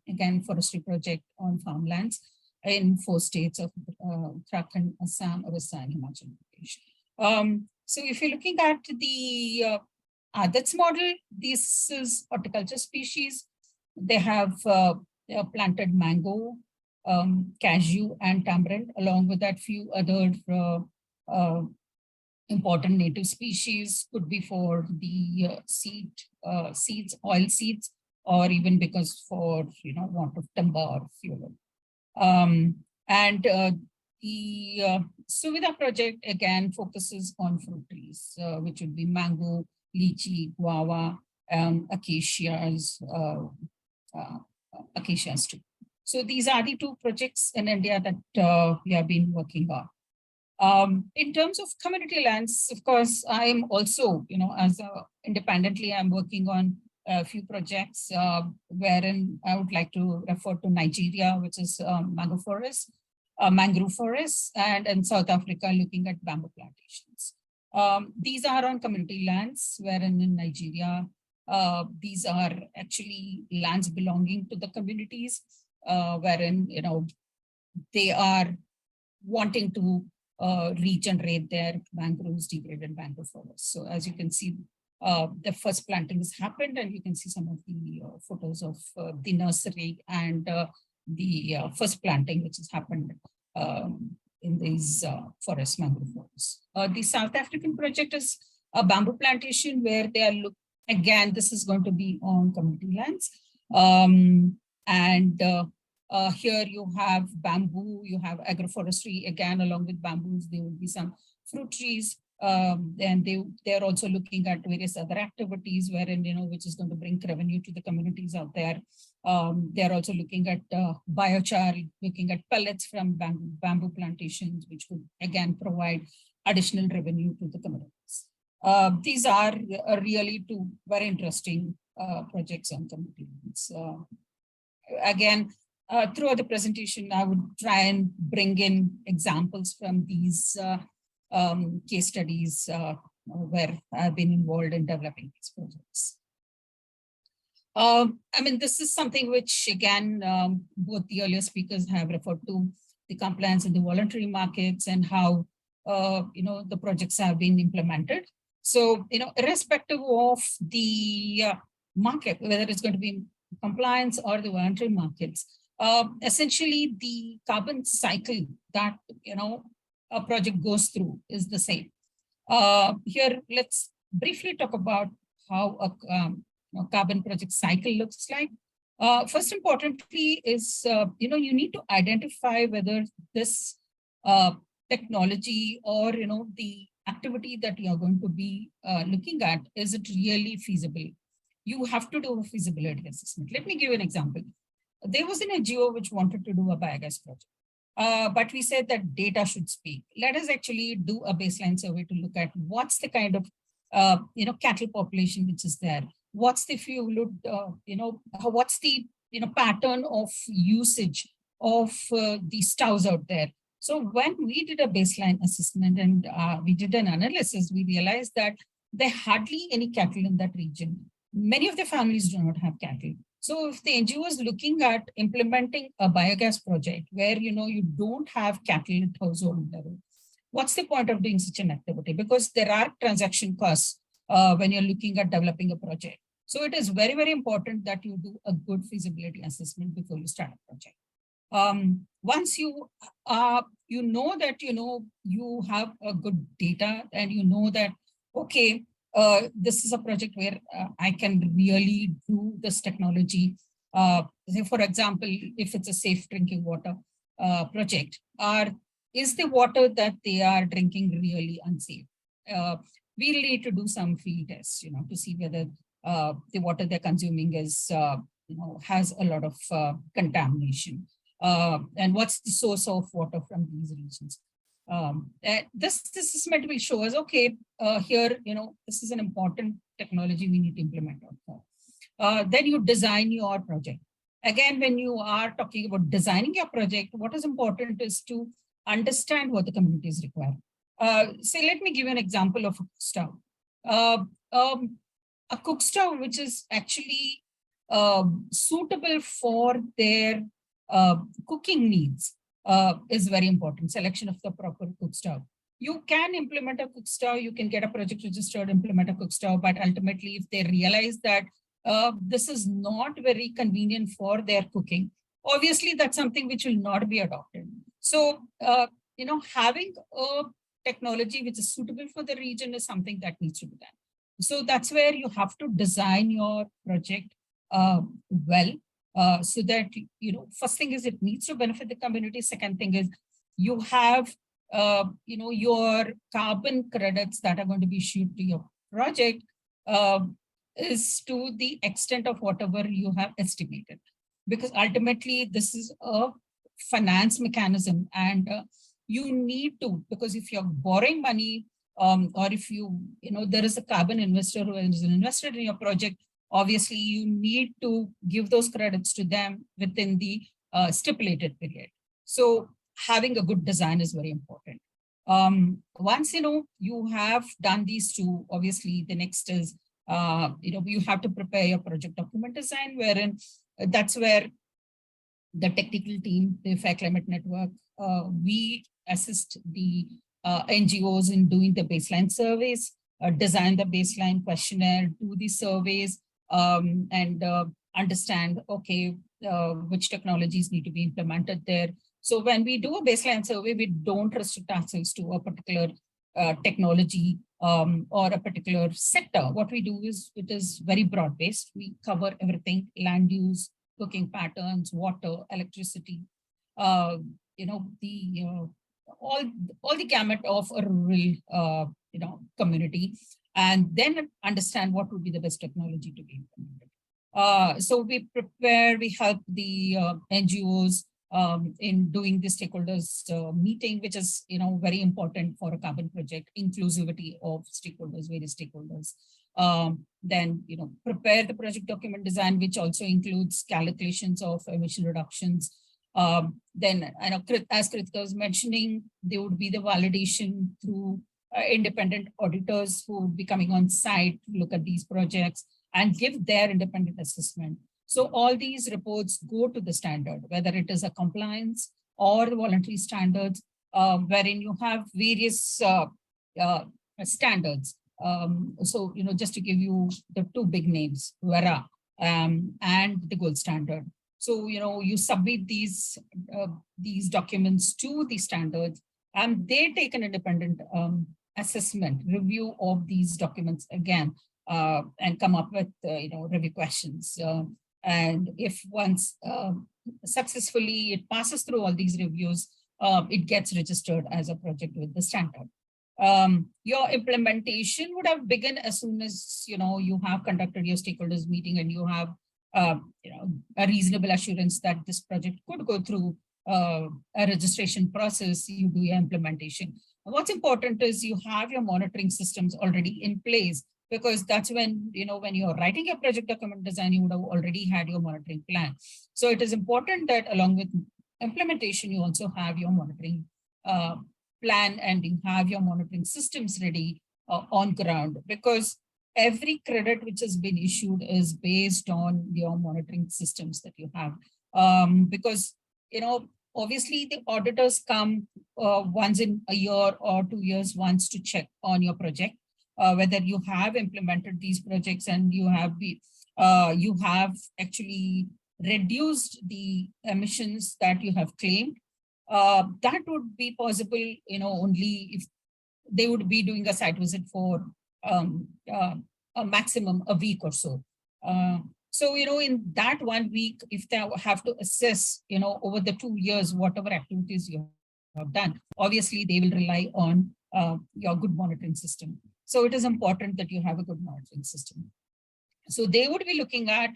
again, forestry project on farmlands in 4 states of Uttarakhand, Assam, Orissa, and Himachal Pradesh. So if you're looking at the ADATS model, this is horticulture species. They have planted mango, cashew, and tamarind, along with that few other important native species. Could be for the seeds, oil seeds, or even because for want of timber or fuel. The Suvidha project again focuses on fruit trees, which would be mango, lychee, guava, acacias, acacias too. So these are the two projects in India that we have been working on. In terms of community lands, of course, I am also, independently, I'm working on a few projects wherein I would like to refer to Nigeria, which is mangrove forests, and in South Africa, looking at bamboo plantations. These are on community lands, wherein in Nigeria, these are actually lands belonging to the communities, wherein they are wanting to regenerate their mangroves, degraded mangrove forests. So as you can see, the first planting has happened, and you can see some of the photos of the nursery and the first planting which has happened in these forest, mangrove forests. The South African project is a bamboo plantation where they are again, this is going to be on community lands. Here you have bamboo, you have agroforestry, again, along with bamboos, there will be some fruit trees. And they're also looking at various other activities wherein, which is going to bring revenue to the communities out there. They're also looking at biochar, looking at pellets from bamboo plantations, which would again provide additional revenue to the communities. These are really two very interesting projects on communities. Again, throughout the presentation, I would try and bring in examples from these case studies where I've been involved in developing these projects. This is something which, again, both the earlier speakers have referred to, the compliance in the voluntary markets and how, the projects have been implemented. So, irrespective of the market, whether it's going to be compliance or the voluntary markets, essentially the carbon cycle that, a project goes through is the same. Here, let's briefly talk about how a carbon project cycle looks like. First, importantly, is you need to identify whether this technology or the activity that you are going to be looking at, is it really feasible? You have to do a feasibility assessment. Let me give you an example. There was an NGO which wanted to do a biogas project. But we said that data should speak. Let us actually do a baseline survey to look at what's the kind of cattle population which is there. What's the fuel, what's the pattern of usage of the stoves out there. So when we did a baseline assessment and we did an analysis, we realized that there are hardly any cattle in that region. Many of the families do not have cattle. So if the NGO is looking at implementing a biogas project where, you don't have cattle at household level, what's the point of doing such an activity? Because there are transaction costs when you're looking at developing a project. So it is very, very important that you do a good feasibility assessment before you start a project. Once you know that, you have a good data and you know that, okay, this is a project where I can really do this technology. Say for example, if it's a safe drinking water project, is the water that they are drinking really unsafe? We'll need to do some field tests, to see whether the water they're consuming is, has a lot of contamination. And what's the source of water from these regions? This assessment will show us, okay, here, this is an important technology we need to implement on. Then you design your project. Again, when you are talking about designing your project, what is important is to understand what the communities require. Say, let me give you an example of a cook stove. A cook stove which is actually suitable for their cooking needs is very important. Selection of the proper cook stove. You can implement a cook stove, you can get a project registered, implement a cook stove, but ultimately if they realize that this is not very convenient for their cooking, obviously that's something which will not be adopted. So, having a technology which is suitable for the region is something that needs to be done. So that's where you have to design your project well, so that, first thing is it needs to benefit the community. Second thing is you have, your carbon credits that are going to be issued to your project is to the extent of whatever you have estimated. Because ultimately this is a finance mechanism, and you need to, because if you're borrowing money, or if there is a carbon investor who is invested in your project, obviously you need to give those credits to them within the stipulated period. So having a good design is very important. Once you have done these two, obviously the next is you have to prepare your project document design, wherein that's where the technical team, the Fair Climate Network, we assist the NGOs in doing the baseline surveys, design the baseline questionnaire, do the surveys, and understand, okay, which technologies need to be implemented there. So when we do a baseline survey, we don't restrict ourselves to a particular technology or a particular sector. What we do is, it is very broad-based. We cover everything: land use, cooking patterns, water, electricity, all the gamut of a rural, community, and then understand what would be the best technology to be implemented. So we prepare, we help the NGOs in doing the stakeholders meeting, which is, very important for a carbon project, inclusivity of stakeholders, various stakeholders. Then, prepare the project document design, which also includes calculations of emission reductions. Then, as Krutika was mentioning, there would be the validation through independent auditors who would be coming on site to look at these projects and give their independent assessment. So all these reports go to the standard, whether it is a compliance or the voluntary standards, wherein you have various standards. So, just to give you the two big names, VERA and the gold standard. So, you submit these documents to the standards, and they take an independent assessment, review of these documents again, and come up with, review questions. And if once successfully it passes through all these reviews, it gets registered as a project with the standard. Your implementation would have begun as soon as, you have conducted your stakeholders meeting and you have, a reasonable assurance that this project could go through a registration process. You do your implementation. What's important is you have your monitoring systems already in place, because that's when, when you're writing your project document design, you would have already had your monitoring plan. So it is important that along with implementation, you also have your monitoring plan and you have your monitoring systems ready on ground, because every credit which has been issued is based on your monitoring systems that you have. Because, obviously the auditors come once in a year or 2 years once to check on your project, whether you have implemented these projects and you have actually reduced the emissions that you have claimed. That would be possible, only if they would be doing a site visit for a maximum a week or so. So, in that 1 week, if they have to assess, over the 2 years, whatever activities you have done, obviously they will rely on your good monitoring system. So it is important that you have a good monitoring system. So they would be looking at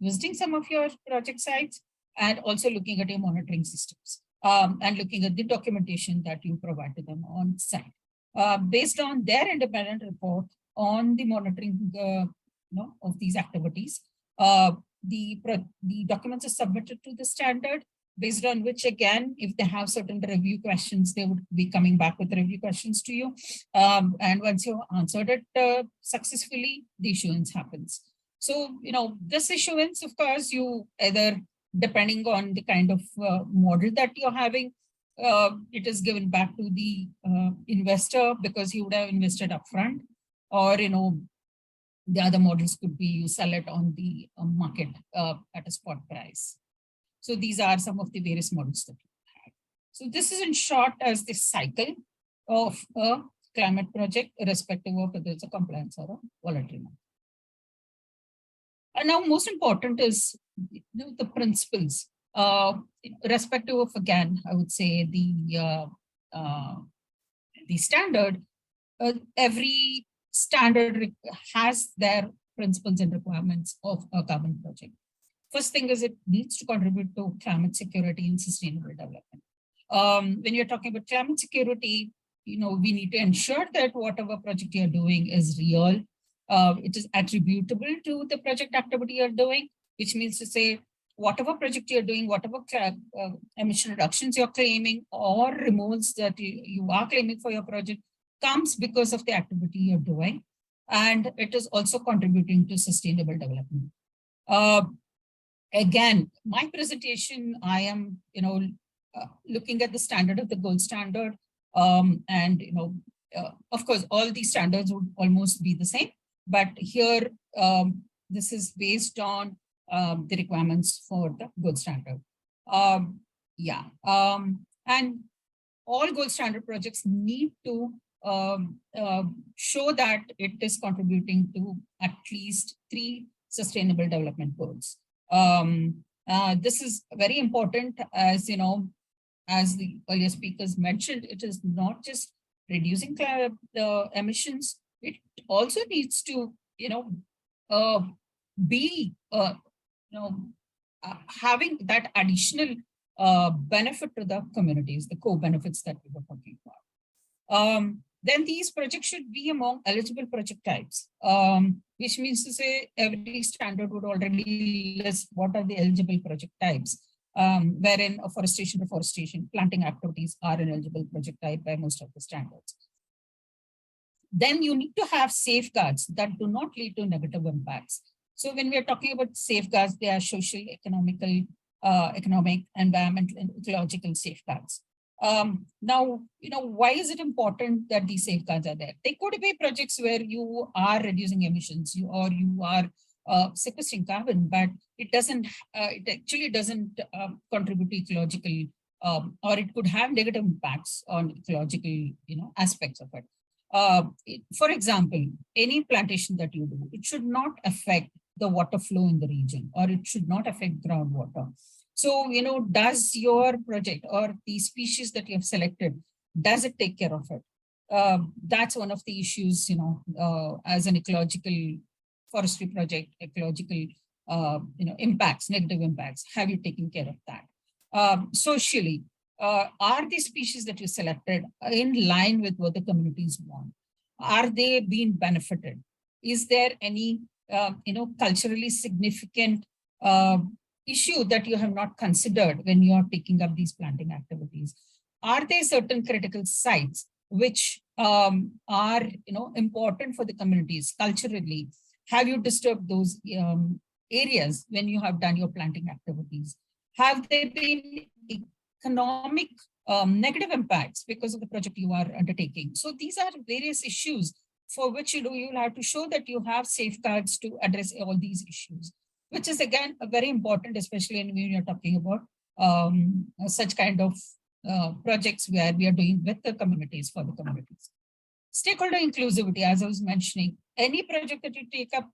visiting some of your project sites and also looking at your monitoring systems and looking at the documentation that you provide to them on site. Based on their independent report on the monitoring of these activities, the documents are submitted to the standard, based on which, again, if they have certain review questions, they would be coming back with review questions to you. And once you answered it successfully, the issuance happens. So, this issuance, of course, you either, depending on the kind of model that you're having, it is given back to the investor because he would have invested upfront, or, The other models could be you sell it on the market at a spot price. So these are some of the various models that you have. So this is in short as the cycle of a climate project, irrespective of whether it's a compliance or a voluntary one. And now most important is the principles, irrespective of, again, I would say the standard. Every standard has their principles and requirements of a carbon project. First thing is it needs to contribute to climate security and sustainable development. When you're talking about climate security, we need to ensure that whatever project you're doing is real. It is attributable to the project activity you're doing, which means to say, whatever project you're doing, whatever emission reductions you're claiming or removals that you are claiming for your project comes because of the activity you're doing. And it is also contributing to sustainable development. Again, my presentation, I am, looking at the standard of the gold standard. And, of course, all these standards would almost be the same. But here, this is based on the requirements for the gold standard. And all gold standard projects need to show that it is contributing to at least 3 sustainable development goals. This is very important, as as the earlier speakers mentioned. It is not just reducing the emissions. It also needs to, be, having that additional benefit to the communities, the co-benefits that we were talking about. Then these projects should be among eligible project types, which means to say every standard would already list what are the eligible project types, wherein afforestation, reforestation, planting activities are an eligible project type by most of the standards. Then you need to have safeguards that do not lead to negative impacts. So when we are talking about safeguards, they are social, economic, environmental, and ecological safeguards. Now, why is it important that these safeguards are there? They could be projects where you are reducing emissions, you are sequestering carbon, but it doesn't. It actually doesn't contribute to ecological, or it could have negative impacts on ecological, aspects of it. For example, any plantation that you do, it should not affect the water flow in the region, or it should not affect groundwater. So, does your project or the species that you have selected, does it take care of it? That's one of the issues, as an ecological forestry project, ecological, impacts, negative impacts. Have you taken care of that? Socially, are the species that you selected in line with what the communities want? Are they being benefited? Is there any, culturally significant issue that you have not considered when you are taking up these planting activities? Are there certain critical sites which are, important for the communities culturally? Have you disturbed those areas when you have done your planting activities? Have there been economic negative impacts because of the project you are undertaking? So these are various issues for which you'll have to show that you have safeguards to address all these issues, which is again very important, especially when you're talking about such kind of projects where we are doing with the communities, for the communities. Stakeholder inclusivity, as I was mentioning, any project that you take up,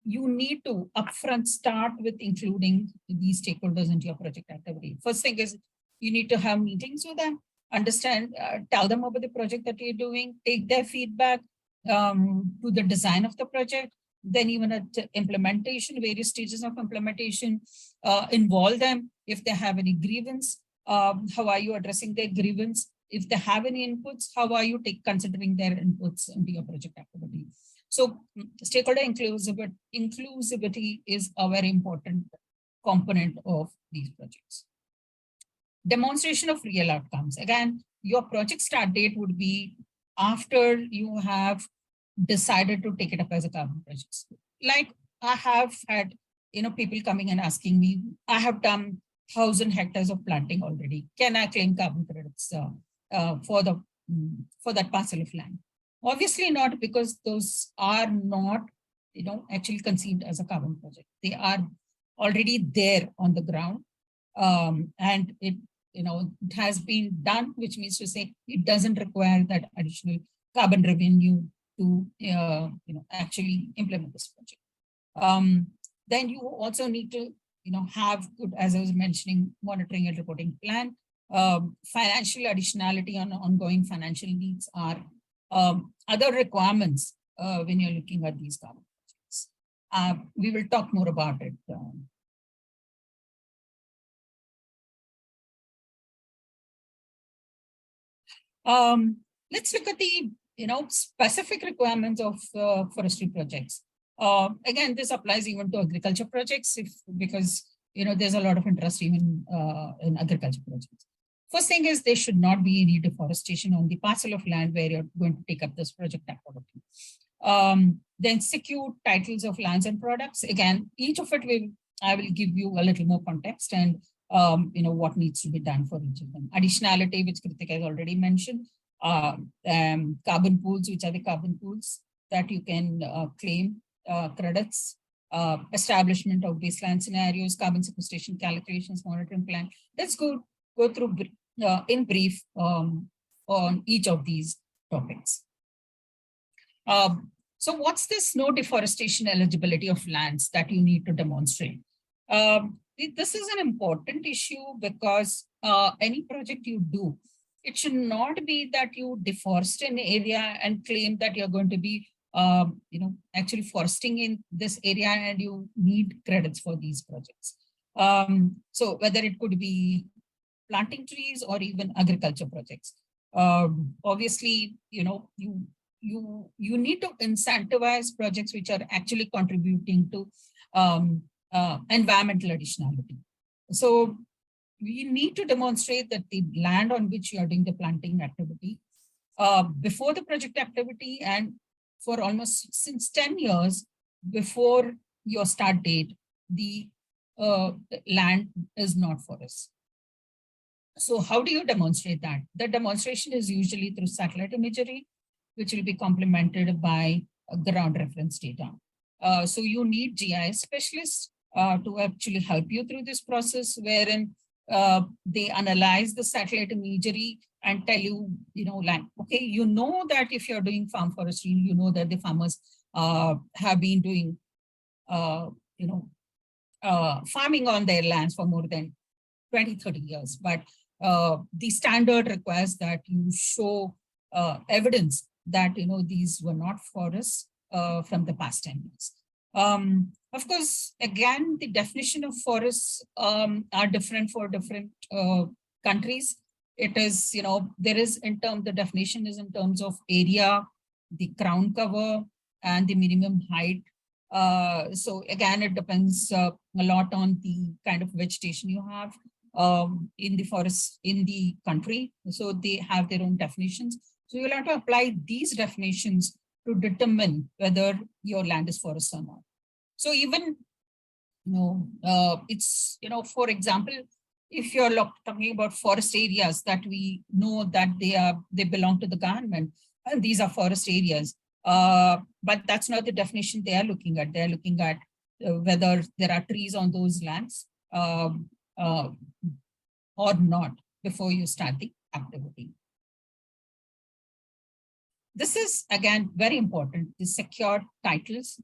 you need to upfront start with including these stakeholders into your project activity. First thing is you need to have meetings with them, understand, tell them about the project that you're doing, take their feedback to the design of the project, then even at implementation, various stages of implementation, involve them. If they have any grievance, how are you addressing their grievance? If they have any inputs, how are you considering their inputs into your project activity? So stakeholder inclusivity is a very important component of these projects. Demonstration of real outcomes. Again, your project start date would be after you have decided to take it up as a carbon project. Like I have had, people coming and asking me, I have done 1,000 hectares of planting already. Can I claim carbon credits for that parcel of land? Obviously not, because those are not actually conceived as a carbon project. They are already there on the ground, and it has been done, which means to say it doesn't require that additional carbon revenue to actually implement this project. Then you also need to have good, as I was mentioning, monitoring and reporting plan. Financial additionality on ongoing financial needs are other requirements when you're looking at these carbon projects. We will talk more about it. Let's look at the specific requirements of forestry projects. Again, this applies even to agriculture projects because there's a lot of interest even in agriculture projects. First thing is there should not be any deforestation on the parcel of land where you're going to take up this project activity. Then secure titles of lands and products. Again, each of it I will give you a little more context and what needs to be done for each of them. Additionality, which Krutika has already mentioned. Carbon pools, which are the carbon pools that you can claim credits. Establishment of baseline scenarios, carbon sequestration calculations, monitoring plan. Let's go through in brief on each of these topics. So what's this no deforestation eligibility of lands that you need to demonstrate? This is an important issue because any project you do, it should not be that you deforest an area and claim that you're going to be actually foresting in this area and you need credits for these projects. So whether it could be planting trees or even agriculture projects. Obviously, you need to incentivize projects which are actually contributing to environmental additionality. So we need to demonstrate that the land on which you are doing the planting activity before the project activity and for almost since 10 years before your start date, the land is not forest. So how do you demonstrate that? The demonstration is usually through satellite imagery, which will be complemented by ground reference data. So you need GIS specialists to actually help you through this process, wherein they analyze the satellite imagery and tell you, land. Okay, that if you're doing farm forestry, that the farmers have been doing, farming on their lands for more than 20, 30 years. But the standard requires that you show evidence that, these were not forests from the past 10 years. Of course, again, the definition of forests are different for different countries. It is, there is the definition is in terms of area, the ground cover, and the minimum height. So again, it depends a lot on the kind of vegetation you have in the forest in the country. So they have their own definitions. So you'll have to apply these definitions to determine whether your land is forest or not. So even, it's, for example, if you're talking about forest areas that we know that they belong to the government, and these are forest areas, but that's not the definition they are looking at. They're looking at whether there are trees on those lands or not before you start the activity. This is, again, very important, the secure titles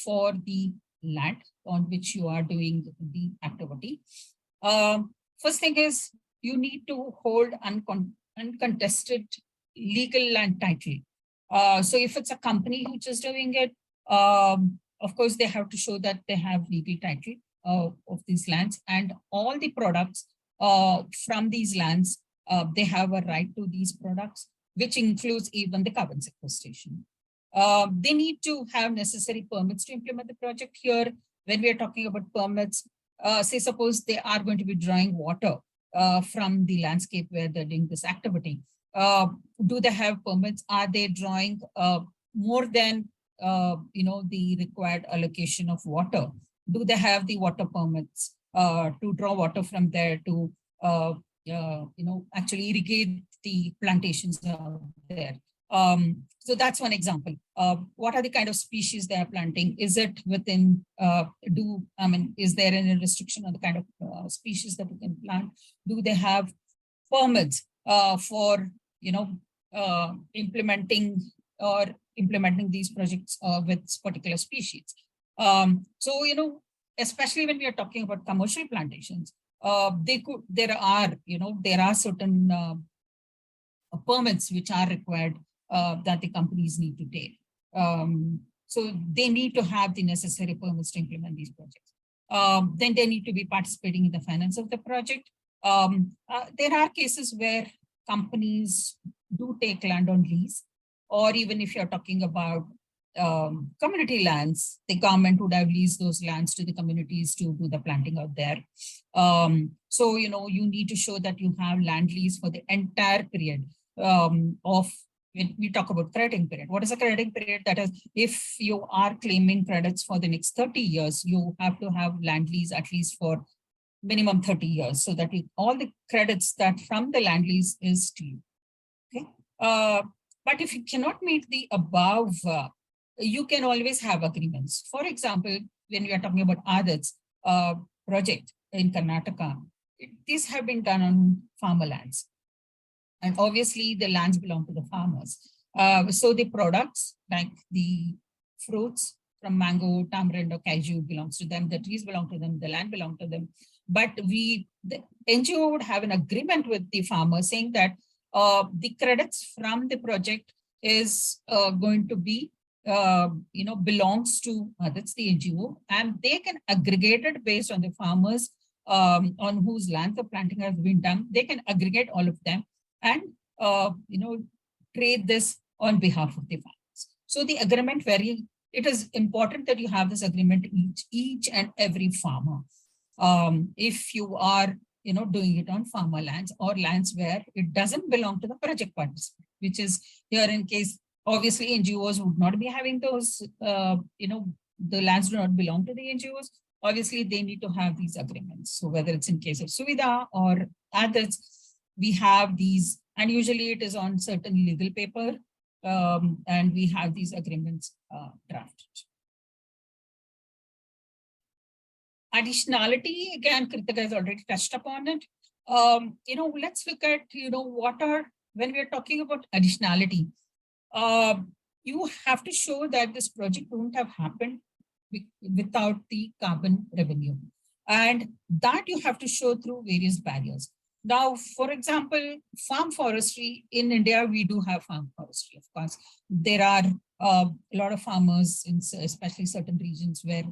for the land on which you are doing the activity. First thing is you need to hold uncontested legal land title. So if it's a company which is doing it, of course, they have to show that they have legal title of these lands, and all the products from these lands, they have a right to these products, which includes even the carbon sequestration. They need to have necessary permits to implement the project. Here, when we are talking about permits, say suppose they are going to be drawing water from the landscape where they're doing this activity. Do they have permits? Are they drawing more than the required allocation of water? Do they have the water permits to draw water from there to actually irrigate the plantations out there? So that's one example. What are the kind of species they are planting? Is it within, is there any restriction on the kind of species that you can plant? Do they have permits for, implementing these projects with particular species? So, especially when we are talking about commercial plantations, there are certain permits which are required that the companies need to take. So they need to have the necessary permits to implement these projects. Then they need to be participating in the finance of the project. There are cases where companies do take land on lease, or even if you're talking about community lands, the government would have leased those lands to the communities to do the planting out there. So, you need to show that you have land lease for the entire period of, when we talk about crediting period. What is a crediting period? That is, if you are claiming credits for the next 30 years, you have to have land lease at least for minimum 30 years, so that all the credits that from the land lease is to you. Okay. But if you cannot meet the above, you can always have agreements. For example, when we are talking about Adat's project in Karnataka, these have been done on farmer lands. And obviously the lands belong to the farmers. So the products like the fruits from mango, tamarind or cashew belongs to them, the trees belong to them, the land belongs to them. But the NGO would have an agreement with the farmer saying that the credits from the project is going to be, belongs to, that's the NGO, and they can aggregate it based on the farmers on whose land the planting has been done. They can aggregate all of them and, trade this on behalf of the farmers. So the agreement it is important that you have this agreement each and every farmer. If you are, doing it on farmer lands or lands where it doesn't belong to the project participant, which is here in case, obviously NGOs would not be having those, the lands do not belong to the NGOs. Obviously they need to have these agreements. So whether it's in case of Suvidha or others, we have these, and usually it is on certain legal paper, and we have these agreements drafted. Additionality, again, Krutika has already touched upon it. Let's look at, when we are talking about additionality, you have to show that this project wouldn't have happened without the carbon revenue. And that you have to show through various barriers. Now, for example, farm forestry in India, we do have farm forestry, of course. There are a lot of farmers in especially certain regions where,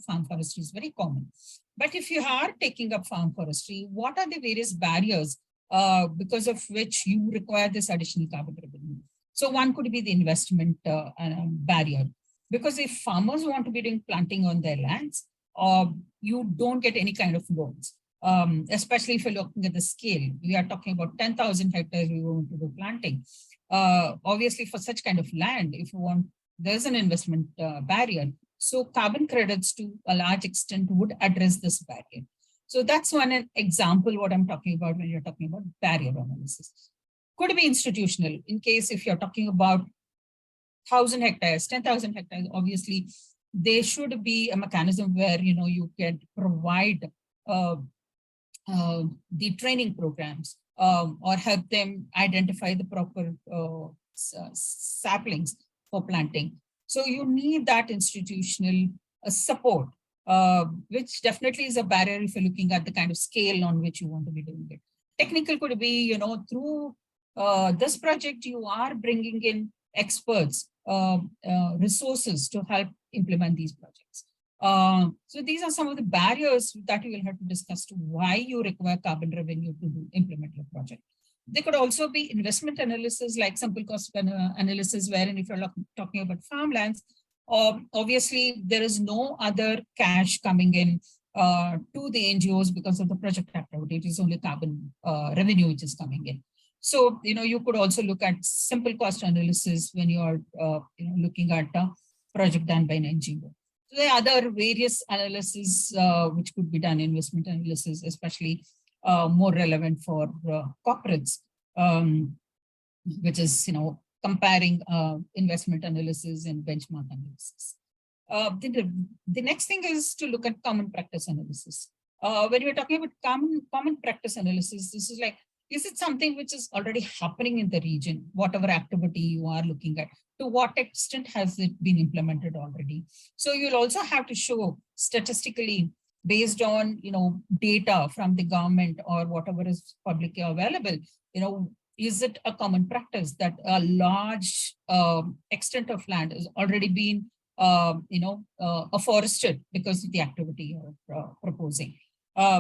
farm forestry is very common. But if you are taking up farm forestry, what are the various barriers because of which you require this additional carbon revenue? So one could be the investment barrier, because if farmers want to be doing planting on their lands, you don't get any kind of loans. Especially if you're looking at the scale, we are talking about 10,000 hectares we want to do planting. Obviously, for such kind of land, if you want, there's an investment barrier. So carbon credits to a large extent would address this barrier. So that's one example what I'm talking about when you're talking about barrier analysis. Could be institutional, in case if you're talking about 1,000 hectares, 10,000 hectares, obviously, there should be a mechanism where, you can provide the training programs or help them identify the proper saplings for planting. So you need that institutional support, which definitely is a barrier if you're looking at the kind of scale on which you want to be doing it. Technical could be, through this project, you are bringing in experts, resources to help implement these projects. So these are some of the barriers that you will have to discuss to why you require carbon revenue to implement your project. There could also be investment analysis, like simple cost analysis, wherein if you're talking about farmlands, obviously there is no other cash coming in to the NGOs because of the project activity. It is only carbon revenue which is coming in. So, you could also look at simple cost analysis when you are looking at a project done by an NGO. So there are other various analysis which could be done, investment analysis, especially more relevant for corporates, which is, comparing investment analysis and benchmark analysis. The next thing is to look at common practice analysis. When we're talking about common practice analysis, this is like, is it something which is already happening in the region, whatever activity you are looking at? To what extent has it been implemented already? So you'll also have to show statistically based on, data from the government or whatever is publicly available, is it a common practice that a large extent of land has already been, afforested because of the activity you're proposing?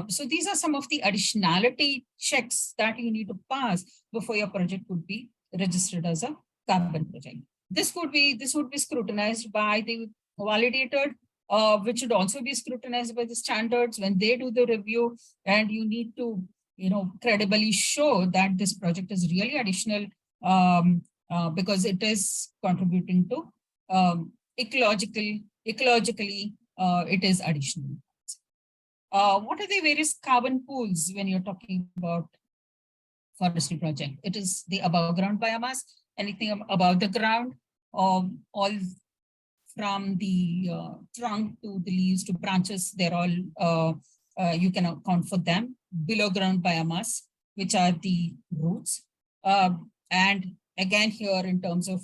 So these are some of the additionality checks that you need to pass before your project would be registered as a carbon project. This would be scrutinized by the validator, which should also be scrutinized by the standards when they do the review, and you need to, credibly show that this project is really additional because it is contributing to ecologically, it is additional. What are the various carbon pools when you're talking about forestry project? It is the above ground biomass, anything above the ground, all from the trunk to the leaves to branches, they're all, you can account for them. Below ground biomass, which are the roots. And again, here in terms of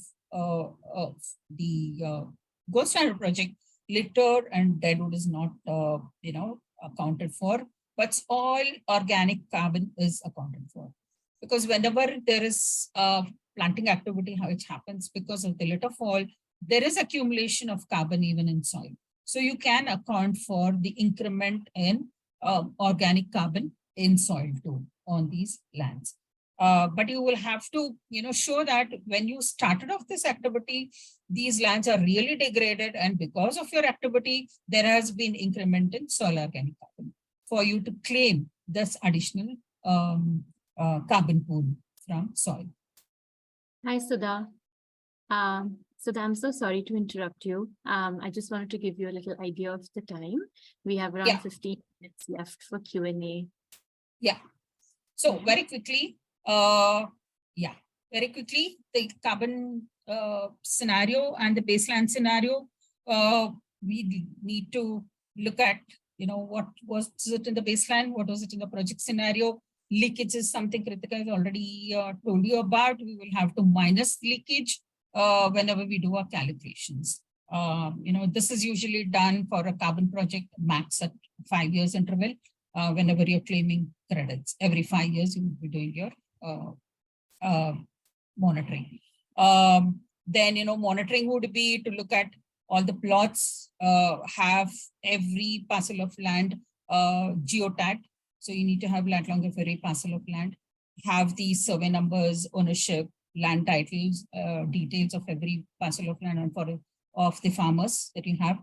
the gold standard project, litter and deadwood is not, accounted for, but all organic carbon is accounted for. Because whenever there is planting activity, which happens because of the litter fall, there is accumulation of carbon even in soil. So you can account for the increment in organic carbon in soil too on these lands. But you will have to, show that when you started off this activity, these lands are really degraded, and because of your activity, there has been increment in soil organic carbon for you to claim this additional carbon pool from soil. Hi, Sudha. Sudha, I'm so sorry to interrupt you. I just wanted to give you a little idea of the time. We have around 15 minutes left for Q&A. Yeah. So very quickly, the carbon scenario and the baseline scenario, we need to look at, what was it in the baseline, what was it in the project scenario. Leakage is something Krutika has already told you about. We will have to minus leakage whenever we do our calculations. This is usually done for a carbon project max at 5 years interval. Whenever you're claiming credits, every 5 years you will be doing your monitoring. Then, monitoring would be to look at all the plots, have every parcel of land geotagged. So you need to have lat long of every parcel of land, have the survey numbers, ownership, land titles, details of every parcel of land and for of the farmers that you have.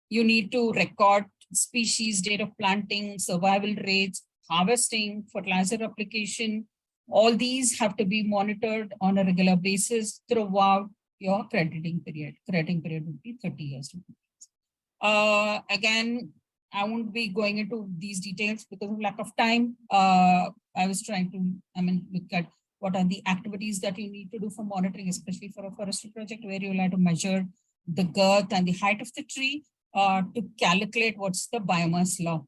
You need to record species, date of planting, survival rates, harvesting, fertilizer application. All these have to be monitored on a regular basis throughout your crediting period. Crediting period would be 30 years. Again, I won't be going into these details because of lack of time. I was trying to, look at what are the activities that you need to do for monitoring, especially for a forestry project where you'll have to measure the girth and the height of the tree to calculate what's the biomass law,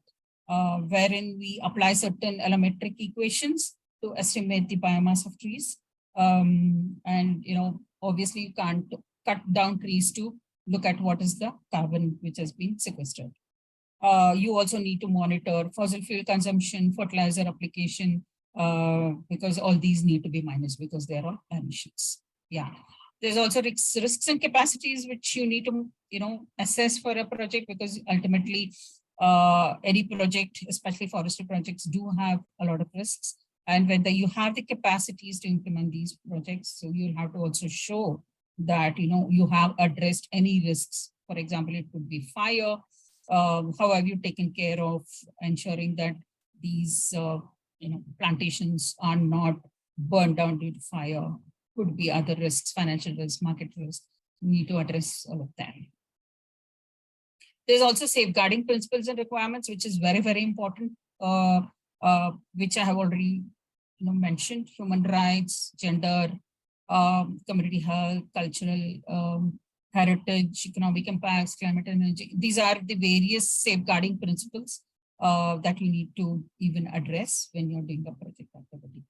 wherein we apply certain allometric equations to estimate the biomass of trees. And, obviously you can't cut down trees to look at what is the carbon which has been sequestered. You also need to monitor fossil fuel consumption, fertilizer application, because all these need to be minus because they are all emissions. Yeah. There's also risks and capacities which you need to, assess for a project, because ultimately any project, especially forestry projects, do have a lot of risks. And whether you have the capacities to implement these projects, so you'll have to also show that, you have addressed any risks. For example, it could be fire. How have you taken care of ensuring that these plantations are not burned down due to fire? Could be other risks, financial risks, market risks. We need to address all of that. There's also safeguarding principles and requirements, which is very, very important, which I have already mentioned: human rights, gender, community health, cultural heritage, economic impacts, climate and energy. These are the various safeguarding principles that you need to even address when you're doing a project activity.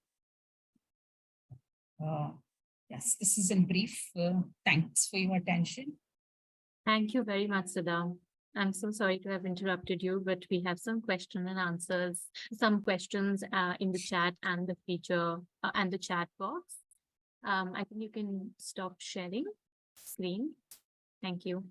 Yes, this is in brief. Thanks for your attention. Thank you very much, Sudha. I'm so sorry to have interrupted you, but we have some question and answers, some questions in the chat and the feature and the chat box. I think you can stop sharing screen. Thank you.